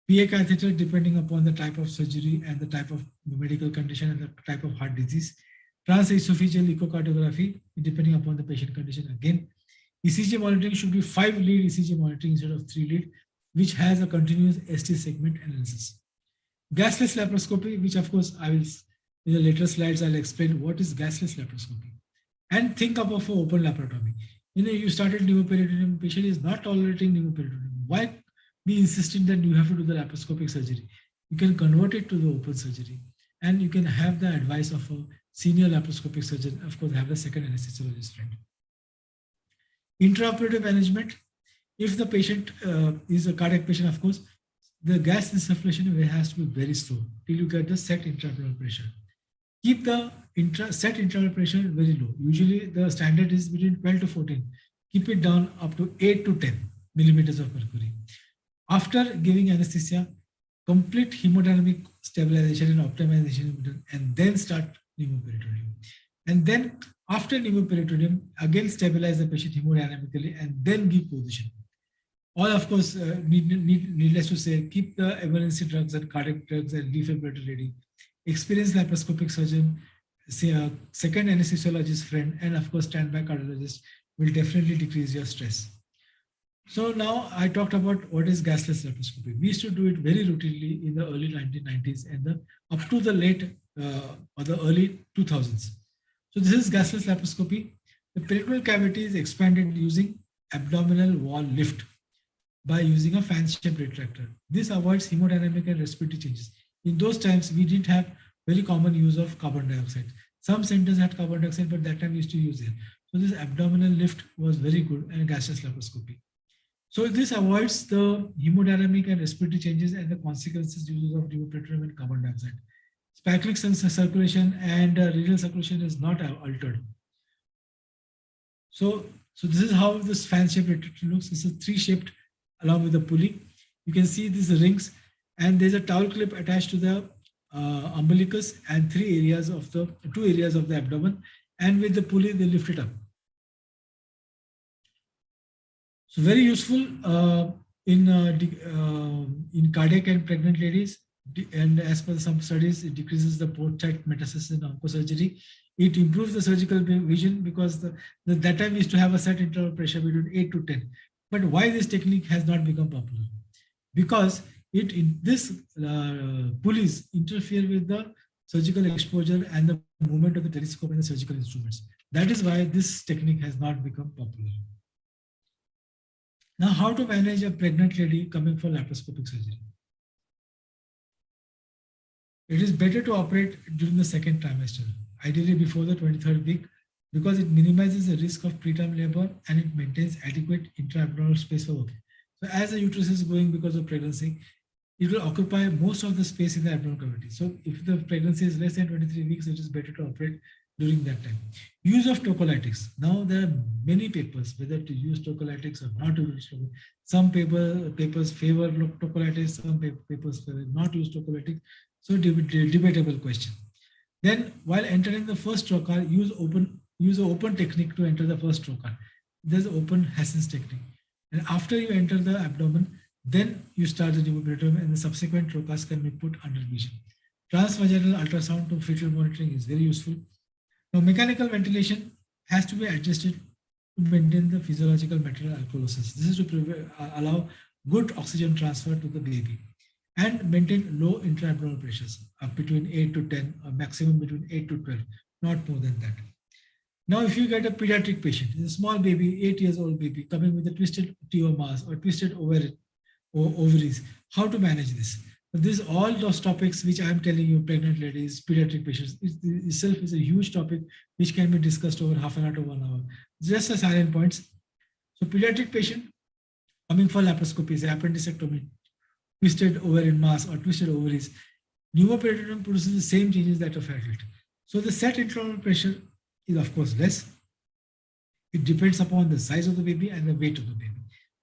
Speaker 3: PA catheter depending upon the type of surgery and the type of medical condition and the type of heart disease. Transesophageal echocardiography depending upon the patient condition again. ECG monitoring should be 5-lead ECG monitoring instead of 3-lead, which has a continuous ST segment analysis. Gasless laparoscopy, which of course I will, in the later slides, I'll explain what is gasless laparoscopy. And think of open laparotomy. You started pneumoperitoneum, patient is not tolerating pneumoperitoneum. Why be insistent that you have to do the laparoscopic surgery? You can convert it to the open surgery, and you can have the advice of a senior laparoscopic surgeon, of course, have a second anesthesiologist friend. Intraoperative management. If the patient is a cardiac patient, of course, the gas insufflation has to be very slow till you get the set intrapleural pressure. Keep the set intrapleural pressure very low. Usually the standard is between 12 to 14. Keep it down up to 8 to 10 millimeters of mercury. After giving anesthesia, complete hemodynamic stabilization and optimization, and then start pneumoperitoneum. And then after pneumoperitoneum, again stabilize the patient hemodynamically and then give position. All, of course, needless to say, keep the emergency drugs and cardiac drugs and defibrillator ready. Experienced laparoscopic surgeon, say a second anesthesiologist friend, and of course, standby cardiologist will definitely decrease your stress. So now I talked about what is gasless laparoscopy. We used to do it very routinely in the early 1990s and up to the late or the early 2000s. So this is gasless laparoscopy. The peritoneal cavity is expanded using abdominal wall lift by using a fan-shaped retractor. This avoids hemodynamic and respiratory changes. In those times, we didn't have very common use of carbon dioxide. Some centers had carbon dioxide, but that time we used to use it. So this abdominal lift was very good and gasless laparoscopy. So this avoids the hemodynamic and respiratory changes and the consequences uses of dimethyl and carbon dioxide. Cyclic circulation and renal circulation is not altered. So this is how this fan-shaped retractor looks. It's a three-shaped along with the pulley. You can see these rings, and there's a towel clip attached to the umbilicus and two areas of the abdomen, and with the pulley they lift it up. So very useful in cardiac and pregnant ladies, and as per some studies, it decreases the port-site metastasis in oncosurgery. It improves the surgical vision because that time we used to have a set interval pressure between 8 to 10. But why this technique has not become popular? Because this pulleys interfere with the surgical exposure and the movement of the telescope and the surgical instruments. That is why this technique has not become popular. Now, how to manage a pregnant lady coming for laparoscopic surgery? It is better to operate during the second trimester, ideally before the 23rd week, because it minimizes the risk of preterm labor and it maintains adequate intra-abdominal space for working. So as the uterus is growing because of pregnancy, it will occupy most of the space in the abdominal cavity. So if the pregnancy is less than 23 weeks, it is better to operate during that time. Use of tocolytics. Now there are many papers whether to use tocolytics or not to use tocolytics. Some papers favor tocolytics, some papers favor not use tocolytics. So debatable question. Then while entering the first trocar, use an open technique to enter the first trocar. There's open Hassen's technique. And after you enter the abdomen, then you start the defibrillatory and the subsequent trocars can be put under vision. Transvaginal ultrasound to fetal monitoring is very useful. Now, mechanical ventilation has to be adjusted to maintain the physiological material alkalosis. This is to allow good oxygen transfer to the baby and maintain low intra-abdominal pressures of between 8 to 10 or maximum between 8 to 12, not more than that. Now, if you get a pediatric patient, a small baby, 8 years old baby coming with a twisted TO mass or twisted ovaries, how to manage this? This all those topics which I am telling you, pregnant ladies, pediatric patients, itself is a huge topic which can be discussed over half an hour to 1 hour. Just a silent points. So pediatric patient coming for laparoscopy, say appendicectomy, twisted ovarian mass or twisted ovaries, pneumoperitoneum produces the same changes that of adult. So the set intra-abdominal pressure is of course less. It depends upon the size of the baby and the weight of the baby.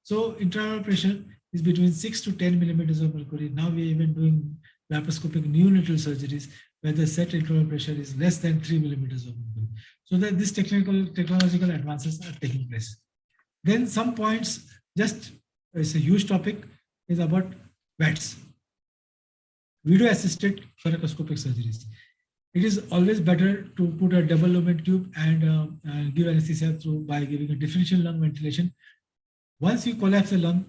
Speaker 3: So intra-abdominal pressure is between 6 to 10 millimeters of mercury. Now we are even doing laparoscopic neonatal surgeries where the set intra-abdominal pressure is less than 3 millimeters of mercury. So that these technological advances are taking place. Then some points, just it's a huge topic, is about VATS, video assisted thoracoscopic surgeries. It is always better to put a double lumen tube and give anesthesia by giving a differential lung ventilation. Once you collapse the lung,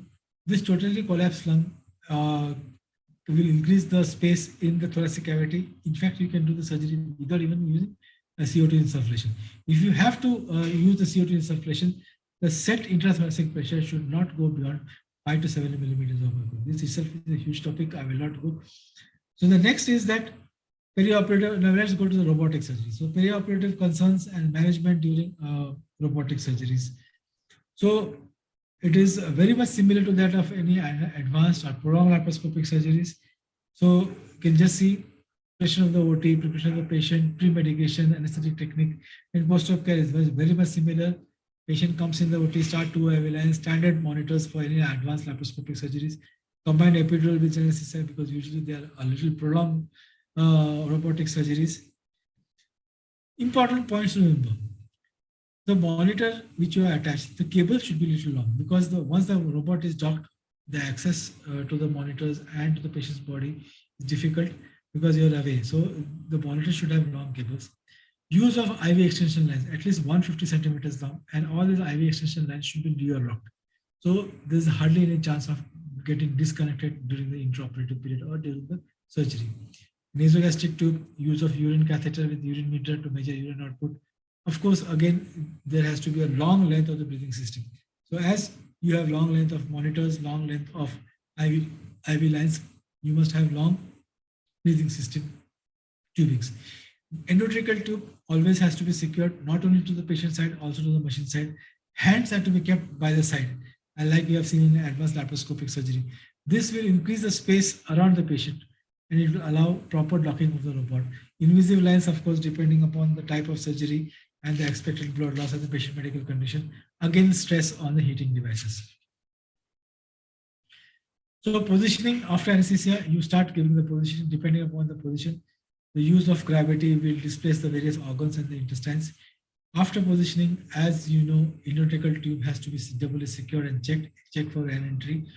Speaker 3: this totally collapsed lung will increase the space in the thoracic cavity. In fact, you can do the surgery without even using a CO2 insufflation. If you have to use the CO2 insufflation, the set intrathoracic pressure should not go beyond 5 to 7 millimeters of mercury. This itself is a huge topic. I will not go. So the next is that perioperative. Now let's go to the robotic surgery. So perioperative concerns and management during robotic surgeries. So it is very much similar to that of any advanced or prolonged laparoscopic surgeries. So you can just see preparation of the OT, preparation of the patient, pre-medication, anesthetic technique, and post-op care is very much similar. Patient comes in the OT, start 2 IV lines, standard monitors for any advanced laparoscopic surgeries, combined epidural with anesthesia because usually they are a little prolonged robotic surgeries. Important points to remember. The monitor which you are attached, the cable should be a little long because once the robot is docked, the access to the monitors and to the patient's body is difficult because you are away. So the monitor should have long cables. Use of IV extension lines, at least 150 centimeters long, and all these IV extension lines should be dual locked. So there's hardly any chance of getting disconnected during the intraoperative period or during the surgery. Nasogastric tube, use of urine catheter with urine meter to measure urine output. Of course, again, there has to be a long length of the breathing system. So as you have long length of monitors, long length of IV lines, you must have long breathing system tubings. Endotracheal tube always has to be secured not only to the patient side, also to the machine side. Hands have to be kept by the side. and like we have seen in advanced laparoscopic surgery. This will increase the space around the patient and it will allow proper docking of the robot. Invisive lines, of course, depending upon the type of surgery and the expected blood loss and the patient medical condition, again stress on the heating devices. So positioning after anesthesia, you start giving the positioning depending upon the position. The use of gravity will displace the various organs and the intestines. After positioning, as you know, endotracheal tube has to be doubly secured and check for an entry.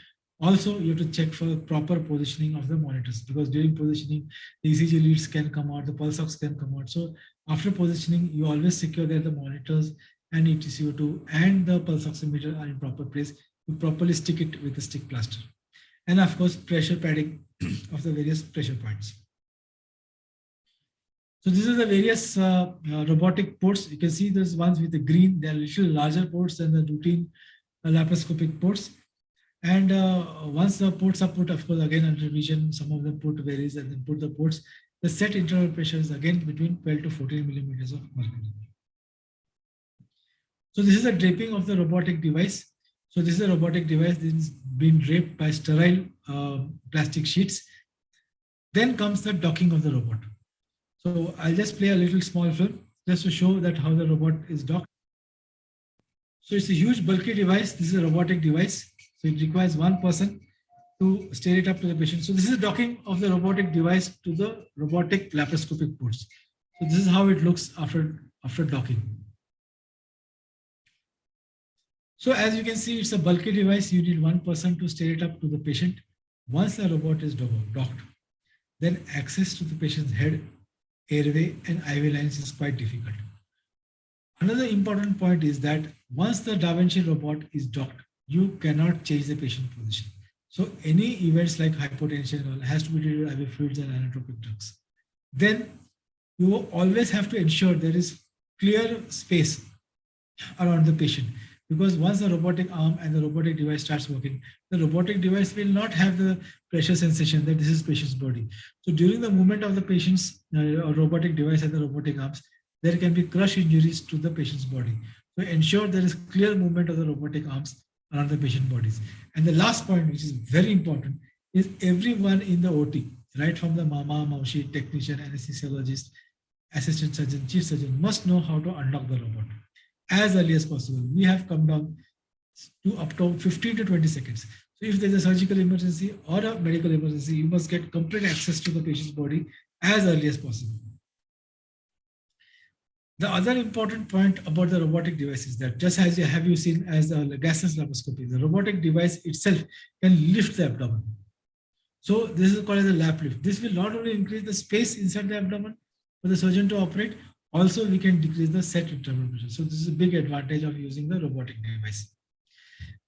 Speaker 3: Also, you have to check for proper positioning of the monitors because during positioning, the ECG leads can come out, the pulse ox can come out. So after positioning, you always secure that the monitors and ETCO2 and the pulse oximeter are in proper place. You properly stick it with a stick plaster. And of course, pressure padding of the various pressure points. So this is the various robotic ports. You can see there's ones with the green. They are little larger ports than the routine laparoscopic ports. And once the ports are put, of course, again under revision, some of them put varies and then put the ports. The set interval pressure is again between 12 to 14 millimeters of mercury. So this is a draping of the robotic device. So this is a robotic device that is being draped by sterile plastic sheets. Then comes the docking of the robot. So I'll just play a little small film just to show that how the robot is docked. So it's a huge bulky device. This is a robotic device. So it requires one person to steer it up to the patient. So this is the docking of the robotic device to the robotic laparoscopic ports. So this is how it looks after docking. So as you can see, it's a bulky device. You need one person to steer it up to the patient. Once the robot is docked, then access to the patient's head, airway, and IV lines is quite difficult. Another important point is that once the Da Vinci robot is docked, you cannot change the patient position. So any events like hypotension has to be treated with IV fluids and inotropic drugs. Then you always have to ensure there is clear space around the patient. Because once the robotic arm and the robotic device starts working, the robotic device will not have the pressure sensation that this is patient's body. So during the movement of the patient's robotic device and the robotic arms, there can be crush injuries to the patient's body. So ensure there is clear movement of the robotic arms around the patient bodies. And the last point, which is very important, is everyone in the OT, right from the mama, maushi, technician, anesthesiologist, assistant surgeon, chief surgeon, must know how to unlock the robot as early as possible. We have come down to up to 15 to 20 seconds. So if there's a surgical emergency or a medical emergency, you must get complete access to the patient's body as early as possible. The other important point about the robotic device is that just as you seen as the gaseous laparoscopy, the robotic device itself can lift the abdomen. So this is called as a lap lift. This will not only increase the space inside the abdomen for the surgeon to operate, also we can decrease the set interval pressure. So this is a big advantage of using the robotic device.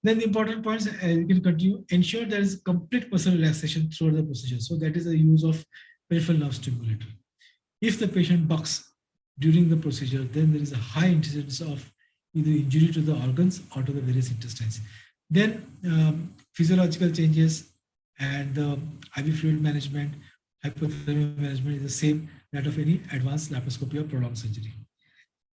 Speaker 3: Then the important points, you can continue, ensure there is complete muscle relaxation throughout the procedure. So that is the use of peripheral nerve stimulator. If the patient bucks during the procedure, then there is a high incidence of either injury to the organs or to the various intestines. Then physiological changes and the IV fluid management, hypothermia management is the same that of any advanced laparoscopy or prolonged surgery.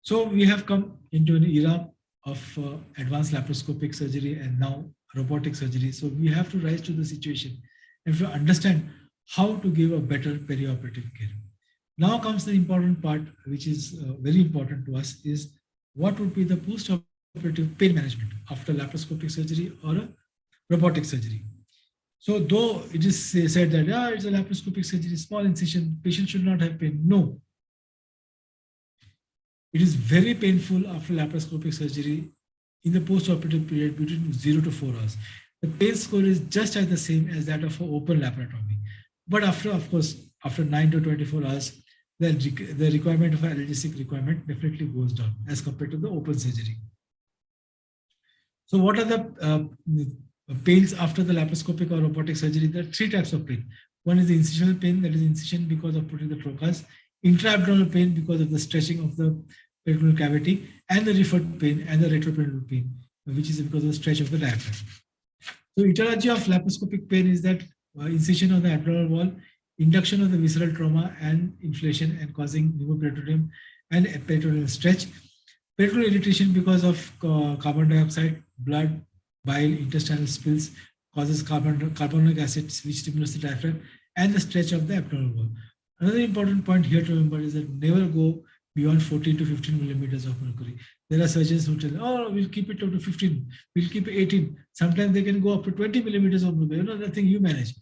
Speaker 3: So we have come into an era of advanced laparoscopic surgery and now robotic surgery. So we have to rise to the situation and to understand how to give a better perioperative care. Now comes the important part, which is very important to us, is what would be the post-operative pain management after laparoscopic surgery or a robotic surgery. So though it is said that it's a laparoscopic surgery, small incision, patient should not have pain. No. It is very painful after laparoscopic surgery in the post-operative period between 0 to 4 hours. The pain score is just as the same as that of an open laparotomy. But after, of course, after 9 to 24 hours, the requirement of analgesic requirement definitely goes down as compared to the open surgery. So what are the pains after the laparoscopic or robotic surgery? There are 3 types of pain. One is the incisional pain, that is incision because of putting the trocars, intra-abdominal pain because of the stretching of the peritoneal cavity, and the referred pain and the retroperitoneal pain, which is because of the stretch of the diaphragm. So etiology of laparoscopic pain is that incision on the abdominal wall, induction of the visceral trauma and inflation and causing pneumoperitoneum and peritoneal stretch, peritoneal irritation because of carbon dioxide, blood, bile, intestinal spills, causes carbonic acids, which stimulates the diaphragm and the stretch of the abdominal wall. Another important point here to remember is that never go beyond 14 to 15 millimeters of mercury. There are surgeons who tell, oh, we'll keep it up to 15, we'll keep it 18. Sometimes they can go up to 20 millimeters of mercury. Nothing you manage.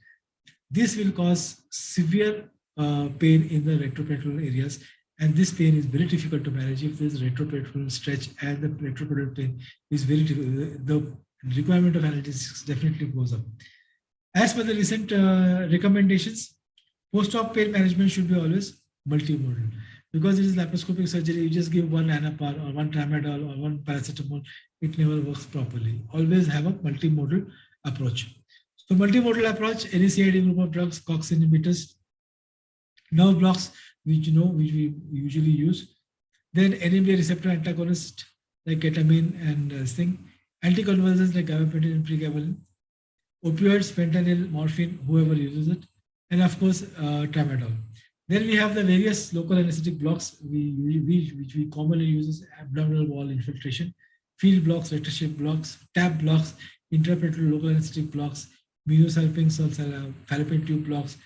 Speaker 3: This will cause severe pain in the retroperitoneal areas, and this pain is very difficult to manage if there is retroperitoneal stretch and the retroperitoneal pain is very difficult. The requirement of analgesics definitely goes up. As per the recent recommendations, post-op pain management should be always multimodal. Because it is laparoscopic surgery, you just give one Anapar or one Tramadol or one paracetamol, it never works properly. Always have a multimodal approach. So multimodal approach, NSAID group of drugs, COX inhibitors, nerve blocks, which we usually use. Then NMDA receptor antagonist like ketamine and anticonvulsants like gabapentin and pregabalin, opioids, fentanyl, morphine, whoever uses it, and of course tramadol. Then we have the various local anesthetic blocks which we commonly use as abdominal wall infiltration, field blocks, rectal shape blocks, TAP blocks, intraperitoneal local anesthetic blocks, mesosalpinx or fallopian tube blocks,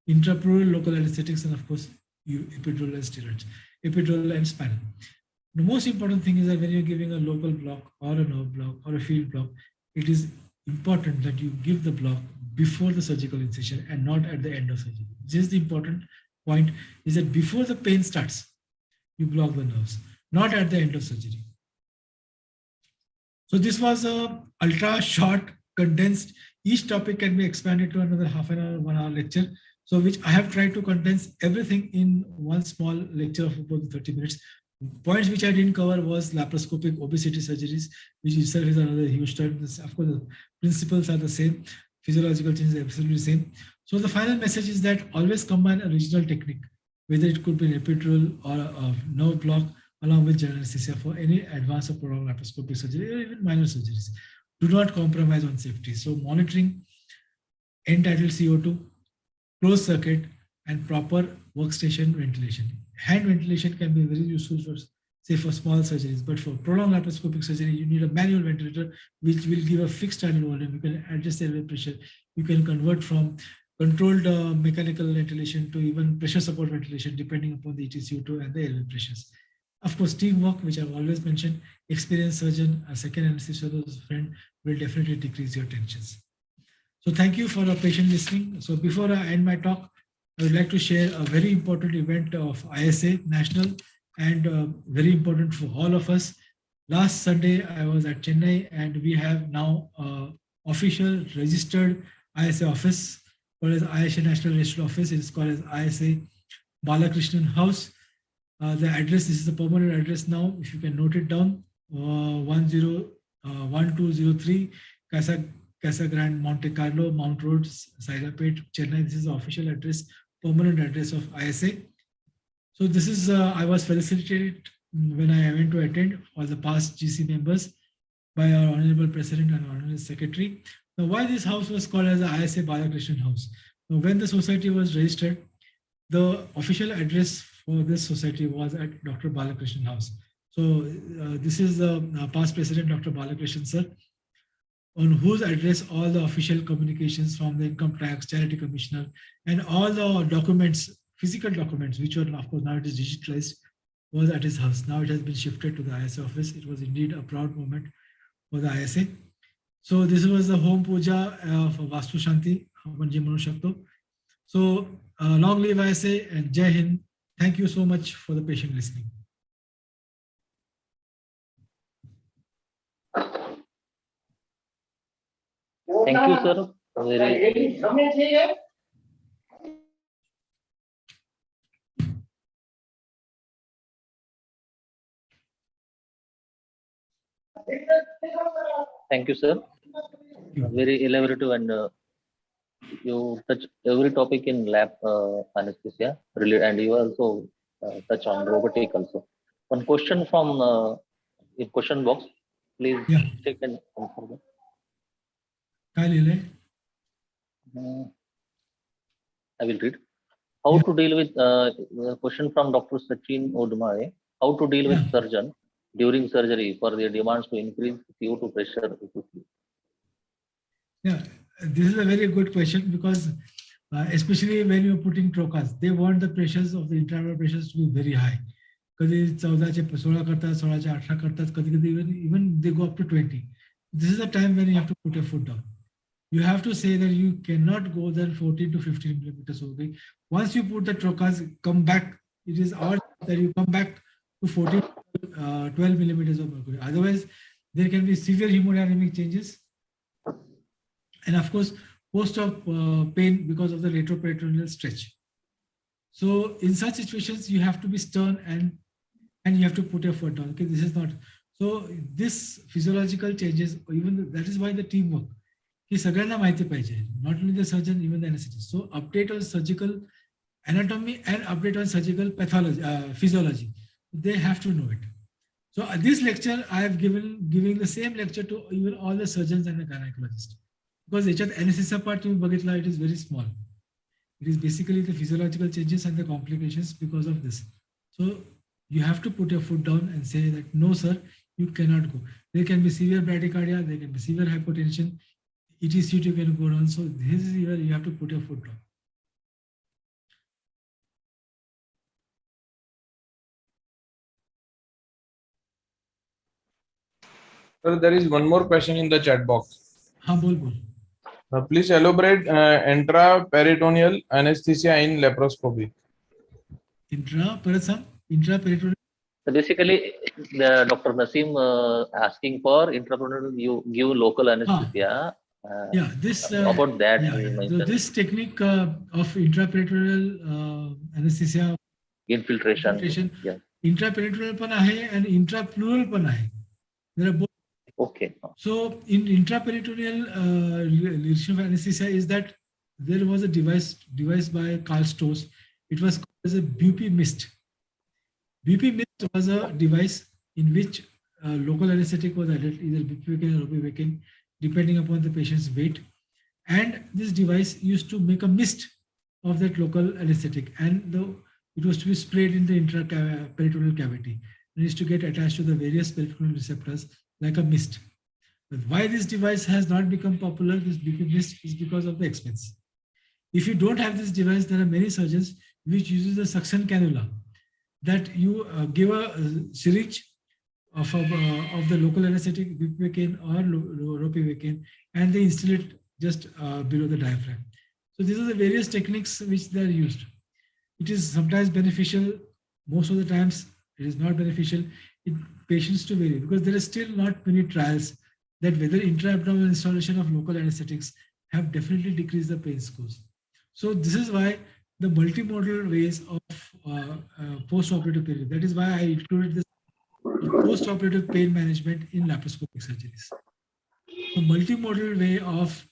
Speaker 3: intrapleural local anesthetics, and of course epidural and steroids, epidural and spinal. The most important thing is that when you're giving a local block or a nerve block or a field block, it is important that you give the block before the surgical incision and not at the end of surgery. This is the important point, is that before the pain starts, you block the nerves, not at the end of surgery. So this was a ultra short, condensed. Each topic can be expanded to another half an hour, 1 hour lecture. So which I have tried to condense everything in one small lecture of about 30 minutes. Points which I didn't cover was laparoscopic obesity surgeries, which itself is another huge term. Of course, the principles are the same. Physiological changes are absolutely the same. So the final message is that always combine a regional technique, whether it could be an epidural or a nerve block, along with general anesthesia for any advanced or prolonged laparoscopic surgery or even minor surgeries. Do not compromise on safety. So monitoring end-tidal CO2, closed circuit, and proper workstation ventilation. Hand ventilation can be very useful for, say, for small surgeries, but for prolonged laparoscopic surgery, you need a manual ventilator, which will give a fixed tidal volume. You can adjust the airway pressure. You can convert from controlled mechanical ventilation to even pressure support ventilation, depending upon the EtCO2 and the airway pressures. Of course, teamwork, which I've always mentioned, experienced surgeon, a second anesthesiologist friend will definitely decrease your tensions. So thank you for your patient listening. So before I end my talk, I would like to share a very important event of ISA National and very important for all of us. Last Sunday, I was at Chennai and we have now official registered ISA office, called as ISA National Registered Office. It is called as ISA Balakrishnan House. The address, this is the permanent address now, if you can note it down, 1203 Casa Grande, Monte Carlo, Mount Road, Sairapet, Chennai. This is the official address, permanent address of ISA. So this is, I was felicitated when I went to attend all the past GC members by our Honorable President and Honorable Secretary. Now, why this house was called as the ISA Balakrishnan House? Now, when the society was registered, the official address for this society was at Dr. Balakrishnan House. So this is the past president, Dr. Balakrishnan sir, on whose address all the official communications from the income tax, charity commissioner, and all the documents, physical documents, which were, of course, now it is digitalized, was at his house. Now it has been shifted to the ISA office. It was indeed a proud moment for the ISA. So this was the home puja for Vastu Shanti, Manji Manu Shakto. So long live ISA and Jai Hind. Thank you so much for the patient listening.
Speaker 2: Thank you, sir. Thank you, sir. Very elaborative, and you touch every topic in lab anesthesia, and you also touch on robotic also. One question from in question box, please take and answer that. I will read. How to deal with the question from Dr. Sachin Odmare. How to deal with surgeon during surgery for their demands to increase CO2 pressure?
Speaker 3: Yeah, this is a very good question because especially when you're putting trocas, they want the pressures of the intravenous pressures to be very high. कधी 14चे 16 करतात, 16चे 18 करतात, कधी कधी even they go up to 20. This is the time when you have to put your foot down. You have to say that you cannot go there 14 to 15 millimeters. Okay. Once you put the trocas, come back. It is our that you come back to 14, 12 millimeters of mercury. Otherwise, there can be severe hemodynamic changes and of course post-op pain because of the retroperitoneal stretch. So in such situations, you have to be stern and you have to put your foot down. Okay, this is not so. This physiological changes, even that is why the teamwork. He सगळ्यांना माहिती पाहिजे. Not only the surgeon, even the anesthetist. So update on surgical anatomy and update on surgical pathology, physiology. They have to know it. So this lecture I have giving the same lecture to even all the surgeons and the gynecologists. Because याच्यात anesthesia part तुम्ही बघितला, it is very small. It is basically the physiological changes and the complications because of this. So you have to put your foot down and say that no, sir, you cannot go. There can be severe bradycardia, there can be severe hypotension, ETCT can go down. So this is where you have to put your foot down.
Speaker 1: Sir, there is one more question in the chat box.
Speaker 3: हाँ बोल बोल.
Speaker 1: Please elaborate intraperitoneal anesthesia in laparoscopy.
Speaker 3: Intraperitoneal.
Speaker 2: So basically, Dr. Naseem asking for intraperitoneal, you give local anesthesia.
Speaker 3: Yeah, this
Speaker 2: about that.
Speaker 3: Yeah. So this technique of intraperitoneal anesthesia
Speaker 2: infiltration. Yeah.
Speaker 3: Intraperitoneal पण आहे and intrapleural पण आहे. There are both.
Speaker 2: Okay.
Speaker 3: So in intraperitoneal lesion of anesthesia is that there was a device by Karl Stoss. It was called as a BP mist. BP mist was a device in which local anesthetic was added, either bupivacaine or ropivacaine, depending upon the patient's weight. And this device used to make a mist of that local anesthetic, and it was to be sprayed in the intraperitoneal cavity. It used to get attached to the various peritoneal receptors like a mist. But why this device has not become popular, this BP mist, is because of the expense. If you don't have this device, there are many surgeons which uses a suction cannula, that you give a syringe of the local anesthetic, bupivacaine or ropivacaine, and they instill it just below the diaphragm. So these are the various techniques which they are used. It is sometimes beneficial. Most of the times it is not beneficial. Patients to vary, because there are still not many trials that whether intra-abdominal installation of local anesthetics have definitely decreased the pain scores. So this is why the multimodal ways of post-operative period. That is why I included this post-operative pain management in laparoscopic surgeries. The multimodal way of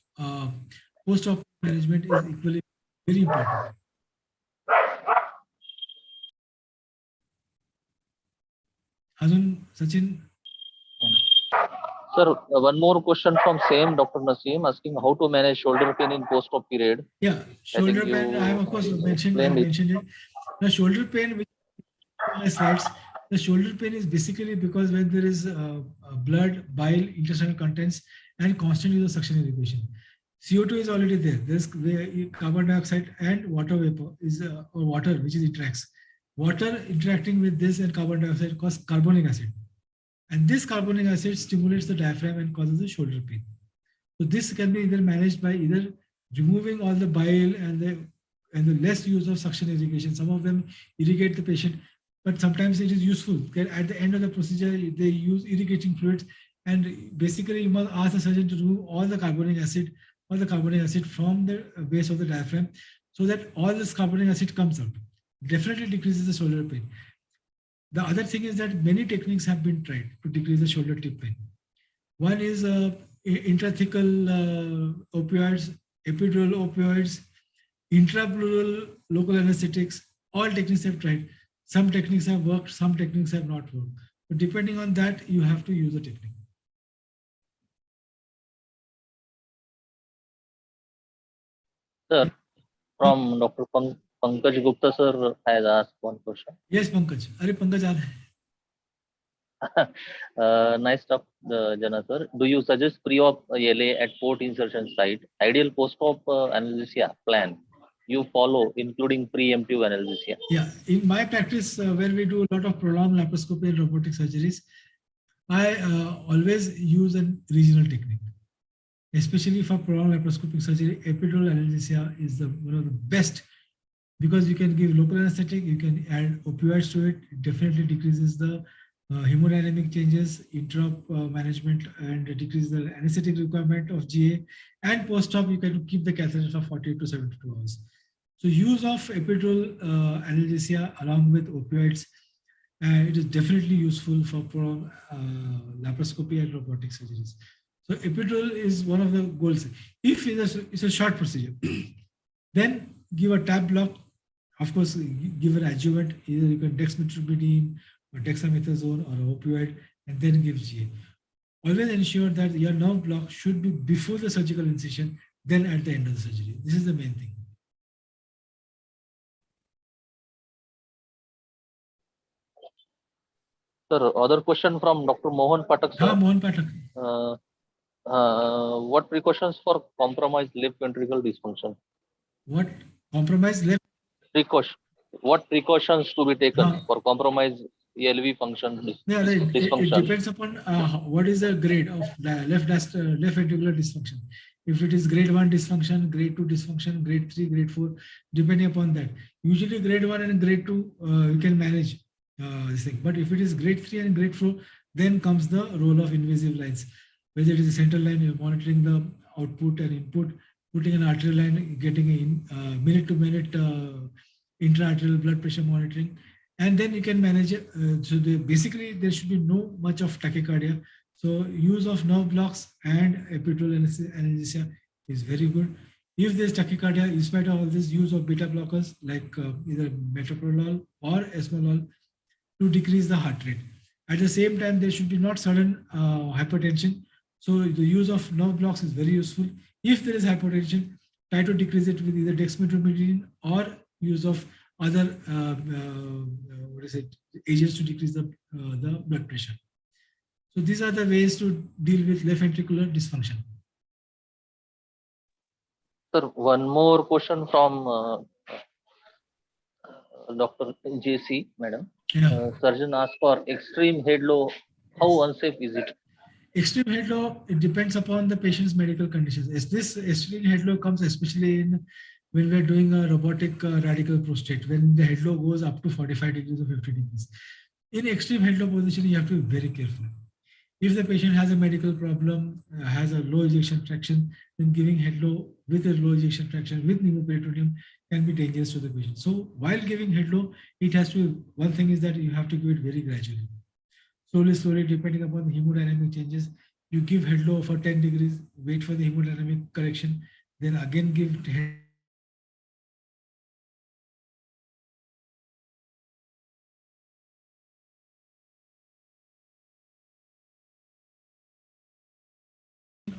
Speaker 3: post-operative management is equally very important. Azun, Sachin.
Speaker 2: Sir, one more question from same Dr. Naseem asking how to manage shoulder pain in post-op period.
Speaker 3: Yeah, shoulder pain. I have of course mentioned it. The shoulder pain, which on my slides, the shoulder pain is basically because when there is blood, bile, intestinal contents, and constant use of suction irrigation. CO2 is already there. There's carbon dioxide and water vapor is or water which is interacts. Water interacting with this and carbon dioxide causes carbonic acid. And this carbonic acid stimulates the diaphragm and causes the shoulder pain. So this can be either managed by either removing all the bile and the less use of suction irrigation. Some of them irrigate the patient, but sometimes it is useful. At the end of the procedure, they use irrigating fluids, and basically you must ask the surgeon to remove all the carbonic acid from the base of the diaphragm, so that all this carbonic acid comes out. Definitely decreases the shoulder pain. The other thing is that many techniques have been tried to decrease the shoulder tip pain. One is intrathecal opioids, epidural opioids, intrapleural local anesthetics. All techniques have tried. Some techniques have worked, some techniques have not worked. But depending on that, you have to use a technique.
Speaker 2: Sir, from Dr. Pankaj Gupta sir has asked one question.
Speaker 3: Yes, Pankaj. Are Pankaj?
Speaker 2: Nice stuff, Jana sir. Do you suggest pre-op LA at port insertion site? Ideal post-op anesthesia plan you follow, including preemptive anesthesia?
Speaker 3: Yeah, in my practice, where we do a lot of prolonged laparoscopy and robotic surgeries, I always use a regional technique. Especially for prolonged laparoscopic surgery, epidural anesthesia is one of the best, because you can give local anesthetic, you can add opioids to it. It definitely decreases the hemodynamic changes, intra-op management, and decreases the anesthetic requirement of GA. And post-op, you can keep the catheter for 48 to 72 hours. So use of epidural analgesia along with opioids, it is definitely useful for laparoscopy and robotic surgeries. So epidural is one of the goals. If it's a short procedure, then give a TAP block. Of course, give an adjuvant, either you can dexmedetomidine or dexamethasone or opioid, and then give GA. Always ensure that your nerve block should be before the surgical incision, then at the end of the surgery. This is the main thing.
Speaker 2: Sir, other question from Dr. Mohan Patak sir.
Speaker 3: Mohan Patak.
Speaker 2: What precautions for compromised left ventricle dysfunction?
Speaker 3: What compromised left?
Speaker 2: What precautions to be taken for compromised LV function
Speaker 3: Yeah,
Speaker 2: dysfunction?
Speaker 3: it depends upon what is the grade of the left ventricular dysfunction. If it is grade 1 dysfunction, grade 2 dysfunction, grade 3, grade 4, depending upon that. Usually grade 1 and grade 2, you can manage this thing. But if it is grade 3 and grade 4, then comes the role of invasive lines. Whether it is a central line, you're monitoring the output and input, putting an arterial line, getting a minute-to-minute intra-arterial blood pressure monitoring, and then you can manage it. So basically, there should be no much of tachycardia. So use of nerve blocks and epidural anesthesia is very good. If there's tachycardia, in spite of all this, use of beta blockers like either metoprolol or esmolol to decrease the heart rate. At the same time, there should be not sudden hypertension. So the use of nerve blocks is very useful. If there is hypertension, try to decrease it with either dexmedetomidine or use of other agents to decrease the blood pressure. So these are the ways to deal with left ventricular dysfunction.
Speaker 2: Sir, one more question from Dr. JC, madam.
Speaker 3: Yeah.
Speaker 2: Surgeon asked for extreme head low. How unsafe is it?
Speaker 3: Extreme head low, it depends upon the patient's medical conditions. As this extreme head low comes especially when we're doing a robotic radical prostate, when the head low goes up to 45 degrees or 50 degrees. In extreme head low position, you have to be very careful. If the patient has a medical problem, has a low ejection fraction, then giving head low with a low ejection fraction with pneumoperitoneum can be dangerous to the patient. So while giving head low, it has to, one thing is that you have to give it very gradually. Slowly, depending upon the hemodynamic changes, you give head low for 10 degrees, wait for the hemodynamic correction, then again give head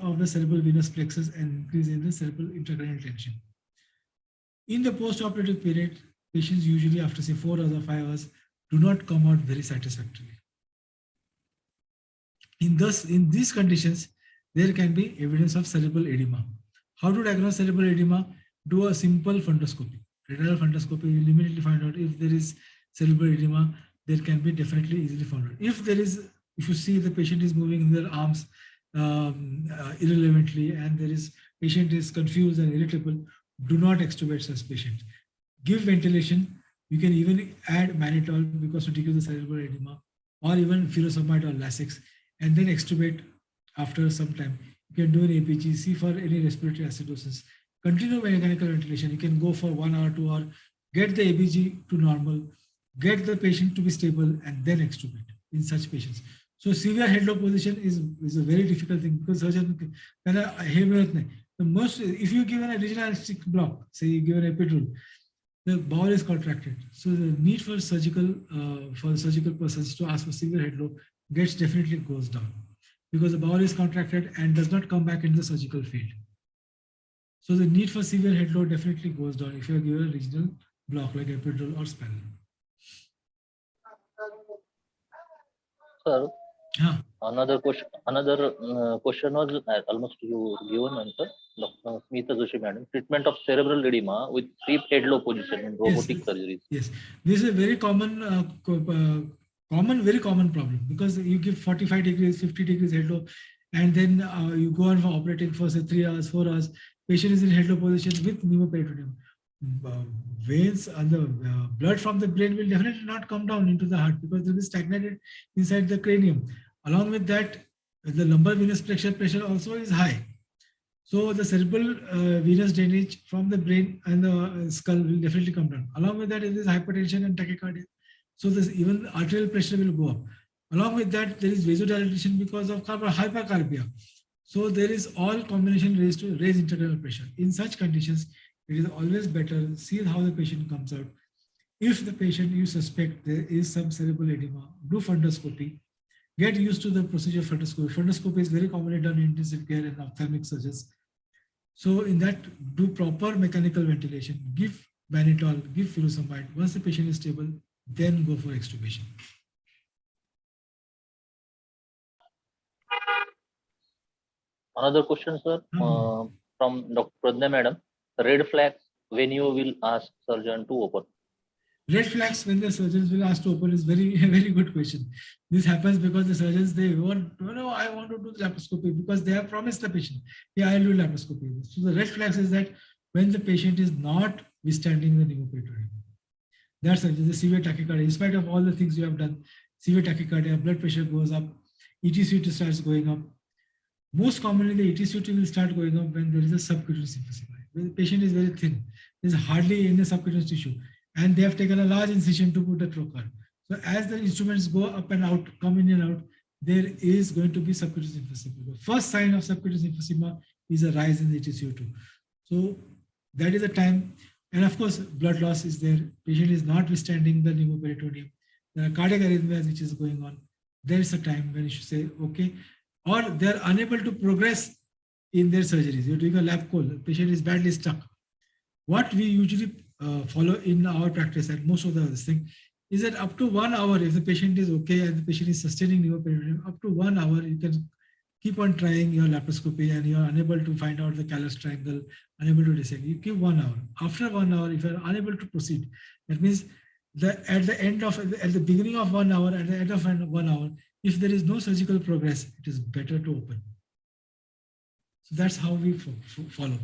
Speaker 3: of the cerebral venous plexus and increase in the cerebral intracranial tension. In the post-operative period, patients usually after say 4 hours or 5 hours do not come out very satisfactorily. In these conditions, there can be evidence of cerebral edema. How to diagnose cerebral edema? Do a simple fundoscopy. Renal fundoscopy, you will immediately find out if there is cerebral edema. There can be definitely easily found out. If you see the patient is moving their arms irrelevantly and patient is confused and irritable, do not extubate such patient. Give ventilation. You can even add mannitol because to decrease the cerebral edema, or even furosemide or Lasix, and then extubate after some time. You can do an APG, see for any respiratory acidosis. Continue mechanical ventilation. You can go for 1 hour, 2 hours, get the ABG to normal, get the patient to be stable, and then extubate in such patients. So severe head low position is a very difficult thing because surgeon if you give a regional anesthetic block, say you give an epidural, the bowel is contracted. So the need for surgical persons to ask for severe head low definitely goes down because the bowel is contracted and does not come back into the surgical field. So the need for severe head low definitely goes down if you are given a regional block like epidural or spinal.
Speaker 2: Sir,
Speaker 3: Huh.
Speaker 2: another question was almost you given answer. Dr. Smita Joshi madam, treatment of cerebral edema with deep head low position in robotic surgeries.
Speaker 3: Yes, this is a very common, very common problem, because you give 45 degrees, 50 degrees head low, and then you go on for operating for say 3 hours, 4 hours. Patient is in head low position with pneumoperitoneum. Veins and the blood from the brain will definitely not come down into the heart, because it will be stagnated inside the cranium. Along with that, the lumbar venous pressure also is high. So the cerebral venous drainage from the brain and the skull will definitely come down. Along with that, it is hypertension and tachycardia. So this, even the arterial pressure will go up. Along with that, there is vasodilatation because of hypercarbia. So there is all combination raised to raise intracranial pressure. In such conditions, it is always better see how the patient comes out. If the patient you suspect there is some cerebral edema, do fundoscopy. Get used to the procedure of fundoscopy. Fundoscopy is very commonly done in intensive care and ophthalmic surgeons. So in that, do proper mechanical ventilation, give mannitol, give furosemide. Once the patient is stable, then go for extubation.
Speaker 2: Another question, sir, from Dr. Pradnya madam. Red flags when you will ask surgeon to open.
Speaker 3: Red flags when the surgeons will ask to open is very good question. This happens because the surgeons, they want, I want to do laparoscopy, because they have promised the patient, yeah, I'll do laparoscopy. So the red flags is that when the patient is not withstanding the pneumoperitoneum. That's the severe tachycardia. In spite of all the things you have done, severe tachycardia, blood pressure goes up, ETCT starts going up. Most commonly, the ETCT will start going up when there is a subcutaneous emphysema. When the patient is very thin, there's hardly any subcutaneous tissue, and they have taken a large incision to put a trocar. So as the instruments go up and out, come in and out, there is going to be subcutaneous emphysema. The first sign of subcutaneous emphysema is a rise in the ETCO2. So that is the time. And of course, blood loss is there. Patient is not withstanding the pneumoperitoneum. There are cardiac arrhythmias which is going on. There is a time when you should say, okay, or they're unable to progress in their surgeries. You're doing a lap call, the patient is badly stuck. What we usually follow in our practice and most of the other thing is that up to 1 hour, if the patient is okay and the patient is sustaining pneumoperitoneum, up to 1 hour, you can keep on trying your laparoscopy and you're unable to find out the callus triangle, unable to dissect. You give 1 hour. After 1 hour, if you're unable to proceed, that means at the beginning of 1 hour, at the end of 1 hour, if there is no surgical progress, it is better to open. So that's how we follow.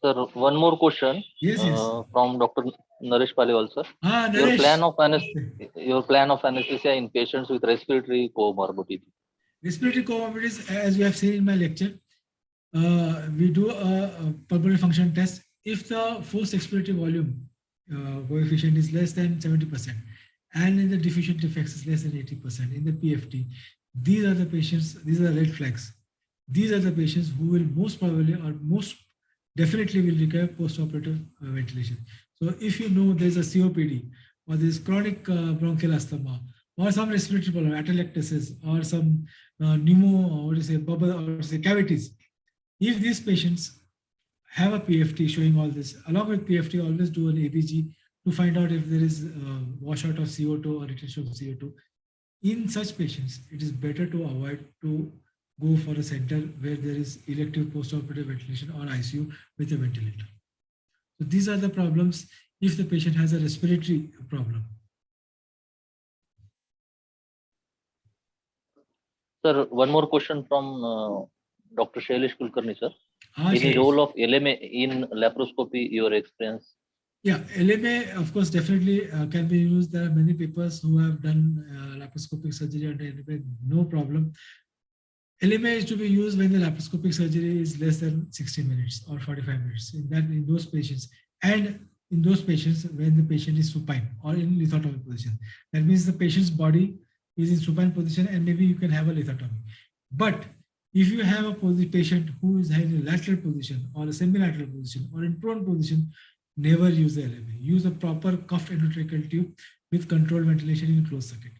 Speaker 2: Sir, one more question.
Speaker 3: Yes.
Speaker 2: From Dr. Naresh Paliwal, sir.
Speaker 3: Naresh.
Speaker 2: Your plan of anesthesia in patients with respiratory comorbidity.
Speaker 3: Respiratory comorbidities, as we have seen in my lecture, we do a pulmonary function test. If the forced expiratory volume coefficient is less than 70%, and in the diffusion defects is less than 80%, in the PFT, these are the patients, these are the red flags. These are the patients who will most probably or most definitely will require post-operative ventilation. So if you know there's a COPD or there's chronic bronchial asthma or some respiratory problem, atelectasis or some bubble or cavities, if these patients have a PFT showing all this, along with PFT, always do an ABG to find out if there is washout of CO2 or retention of CO2. In such patients, it is better to avoid to go for a center where there is elective post-operative ventilation or ICU with a ventilator. So these are the problems if the patient has a respiratory problem.
Speaker 2: Sir, one more question from Dr. Shailesh Kulkarni, sir. Any role of LMA in laparoscopy, your experience?
Speaker 3: Yeah, LMA, of course, definitely can be used. There are many papers who have done laparoscopic surgery under LMA, no problem. LMA is to be used when the laparoscopic surgery is less than 60 minutes or 45 minutes. In those patients, and in those patients when the patient is supine or in lithotomy position. That means the patient's body is in supine position and maybe you can have a lithotomy. But if you have a patient who is in a lateral position or a semi-lateral position or in prone position, never use the LMA. Use a proper cuffed endotracheal tube with controlled ventilation in closed circuit.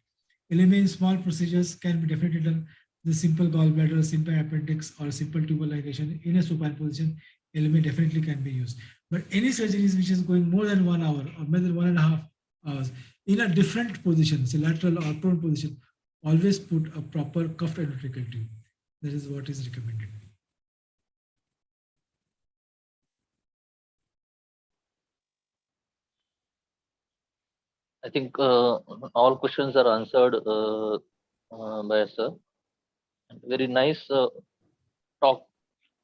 Speaker 3: LMA in small procedures can be definitely done. The simple gallbladder, simple appendix, or simple tubal ligation in a supine position, LMA definitely can be used. But any surgeries which is going more than 1 hour or more than 1.5 hours in a different position, say lateral or prone position, always put a proper cuffed endotracheal tube. That is what is recommended.
Speaker 2: I think all questions are answered by sir. Very nice talk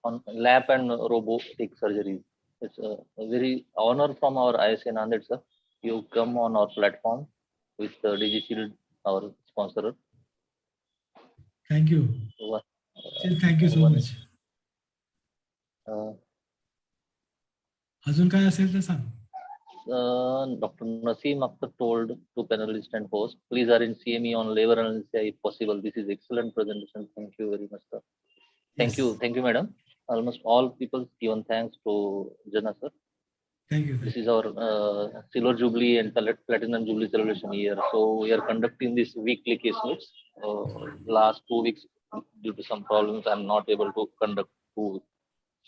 Speaker 2: on lap and robotic surgery. It's a very honor from our ISA Nanded, sir. You come on our platform with DigiShield, our sponsor.
Speaker 3: Thank you.
Speaker 2: One-
Speaker 3: Thank you so
Speaker 2: one-
Speaker 3: much.
Speaker 2: uh,
Speaker 3: अजून काय असेल तर सांग.
Speaker 2: Dr. Naseem Akhtar told to panelists and hosts, please arrange CME on labor anesthesia if possible. This is excellent presentation. Thank you very much, sir. Thank you, madam. Almost all people given thanks to Jana, sir.
Speaker 3: Thank you.
Speaker 2: This is our silver jubilee and platinum jubilee celebration year. So we are conducting this weekly case meets. Last 2 weeks, due to some problems, I'm not able to conduct 2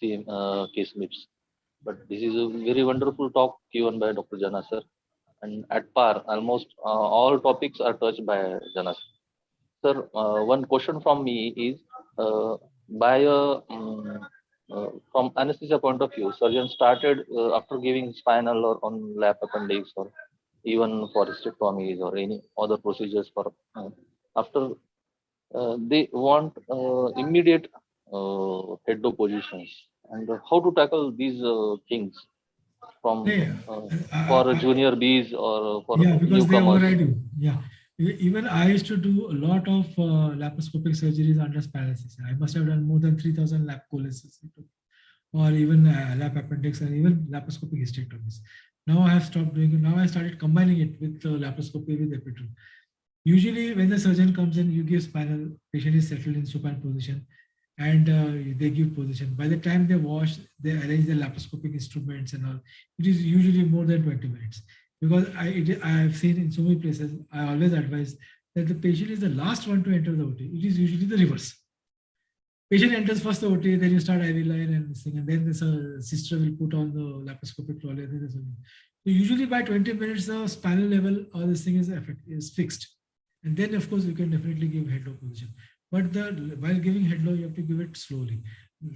Speaker 2: case meets. But this is a very wonderful talk given by Dr. Jana, sir. And at par, almost all topics are touched by Jana, sir. Sir, one question from me is, from anesthesia point of view, surgeon started after giving spinal or on lap appendix or even for hysterectomies or any other procedures for after they want immediate head to positions, and how to tackle these things from for junior Bs or for
Speaker 3: because
Speaker 2: newcomers.
Speaker 3: they override you. Yeah. Even I used to do a lot of laparoscopic surgeries under spinal anesthesia. I must have done more than 3,000 lap cholecys or even lap appendix and even laparoscopic hysterectomies. Now I have stopped doing it. Now I started combining it with laparoscopy with epidural. Usually when the surgeon comes in, you give spinal, patient is settled in supine position and they give position. By the time they wash, they arrange the laparoscopic instruments and all. It is usually more than 20 minutes. Because I have seen in so many places, I always advise that the patient is the last one to enter the OT. It is usually the reverse. Patient enters first the OT, then you start IV line and this thing, and then the sister will put on the laparoscopic trolley. So usually by 20 minutes, the spinal level or this thing is fixed. And then of course you can definitely give head low position. But while giving head low, you have to give it slowly.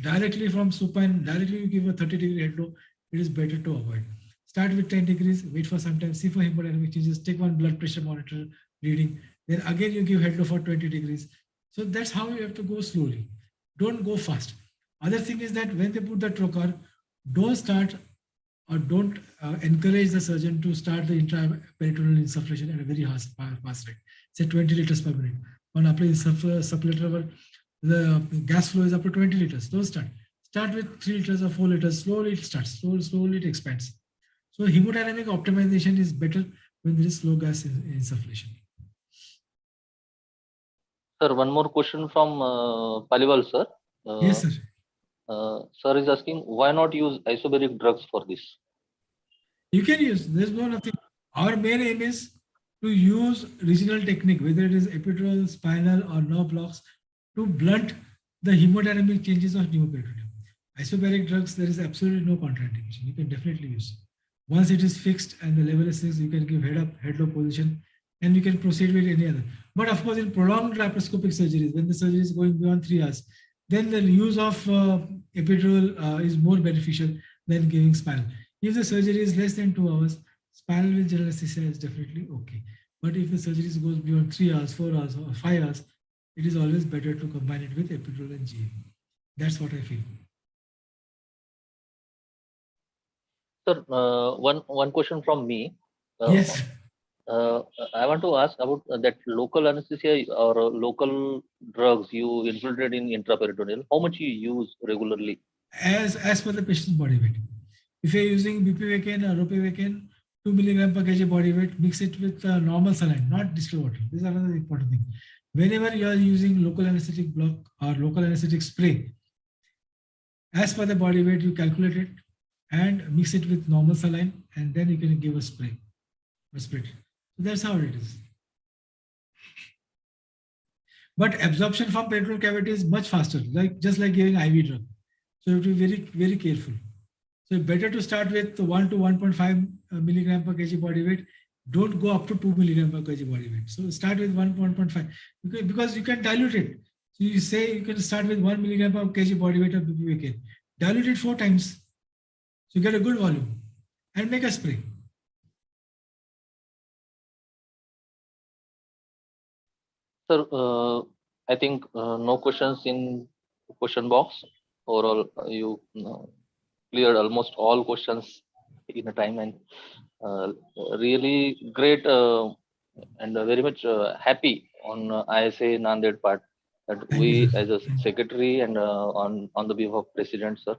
Speaker 3: Directly from supine, directly you give a 30-degree head low, it is better to avoid. Start with 10 degrees, wait for some time, see for hemodynamic changes, take one blood pressure monitor reading. Then again you give head low for 20 degrees. So that's how you have to go slowly. Don't go fast. Other thing is that when they put the trocar, don't start or don't encourage the surgeon to start the intraperitoneal insufflation at a very fast rate, say 20 liters per minute. On apply supplemental, the gas flow is up to 20 liters. Don't start. Start with 3 liters or 4 liters. Slowly it starts. Slowly it expands. So hemodynamic optimization is better when there is slow gas insufflation.
Speaker 2: Sir, one more question from Paliwal, sir.
Speaker 3: Yes, sir.
Speaker 2: Sir is asking, why not use isobaric drugs for this?
Speaker 3: You can use. There's nothing. Our main aim is to use regional technique, whether it is epidural, spinal, or nerve blocks, to blunt the hemodynamic changes of pneumoperitoneum. Isobaric drugs, there is absolutely no contraindication. You can definitely use. Once it is fixed and the level is fixed, you can give head up, head low position, and you can proceed with any other. But of course, in prolonged laparoscopic surgeries, when the surgery is going beyond 3 hours, then the use of epidural is more beneficial than giving spinal. If the surgery is less than 2 hours, spinal with general anesthesia is definitely okay. But if the surgery goes beyond 3 hours, 4 hours, or 5 hours, it is always better to combine it with epidural and GA. That's what I feel.
Speaker 2: Sir, one question from me.
Speaker 3: Yes.
Speaker 2: I want to ask about that local anesthesia or local drugs you infiltrate in intraperitoneal. How much you use regularly?
Speaker 3: As per the patient's body weight. If you're using bupivacaine or ropivacaine, 2 milligram per kg body weight, mix it with normal saline, not distilled water. This is another important thing. Whenever you are using local anesthetic block or local anesthetic spray, as per the body weight, you calculate it and mix it with normal saline, and then you can give a spray or split. So that's how it is. But absorption from peritoneal cavity is much faster, just like giving IV drug. So you have to be very, very careful. So better to start with 1 to 1.5 milligram per kg body weight. Don't go up to 2 milligram per kg body weight. So start with 1.5 because you can dilute it. So you say you can start with 1 milligram per kg body weight of bupivacaine. Dilute it 4 times. So you get a good volume and make a spray.
Speaker 2: Sir, I think no questions in question box. Overall, you cleared almost all questions in a time, and really great and very much happy on ISA Nanded part that
Speaker 3: Thank
Speaker 2: we
Speaker 3: you, sir.
Speaker 2: as a secretary and on the behalf of president, sir.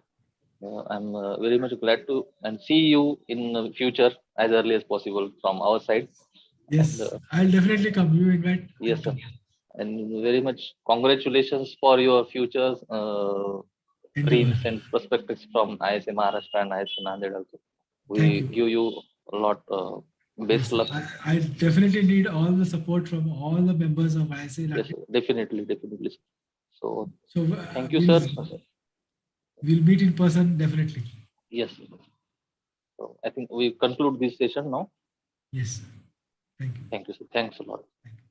Speaker 2: I'm very much glad to and see you in the future as early as possible from our side.
Speaker 3: Yes,
Speaker 2: And,
Speaker 3: I'll definitely come. You invite. I'll
Speaker 2: yes, sir.
Speaker 3: come.
Speaker 2: And very much congratulations for your future
Speaker 3: Endeavor.
Speaker 2: dreams and prospects from ISA Maharashtra and ISA Nanded also.
Speaker 3: Thank
Speaker 2: We
Speaker 3: you.
Speaker 2: give you a lot best
Speaker 3: Yes,
Speaker 2: luck.
Speaker 3: I definitely need all the support from all the members of ISA.
Speaker 2: Yes, definitely. So
Speaker 3: So
Speaker 2: thank you, sir.
Speaker 3: we'll meet in person definitely.
Speaker 2: Yes. So I think we conclude this session now.
Speaker 3: Yes. Thank you.
Speaker 2: Thank you, sir. Thanks a lot.
Speaker 3: Thank you.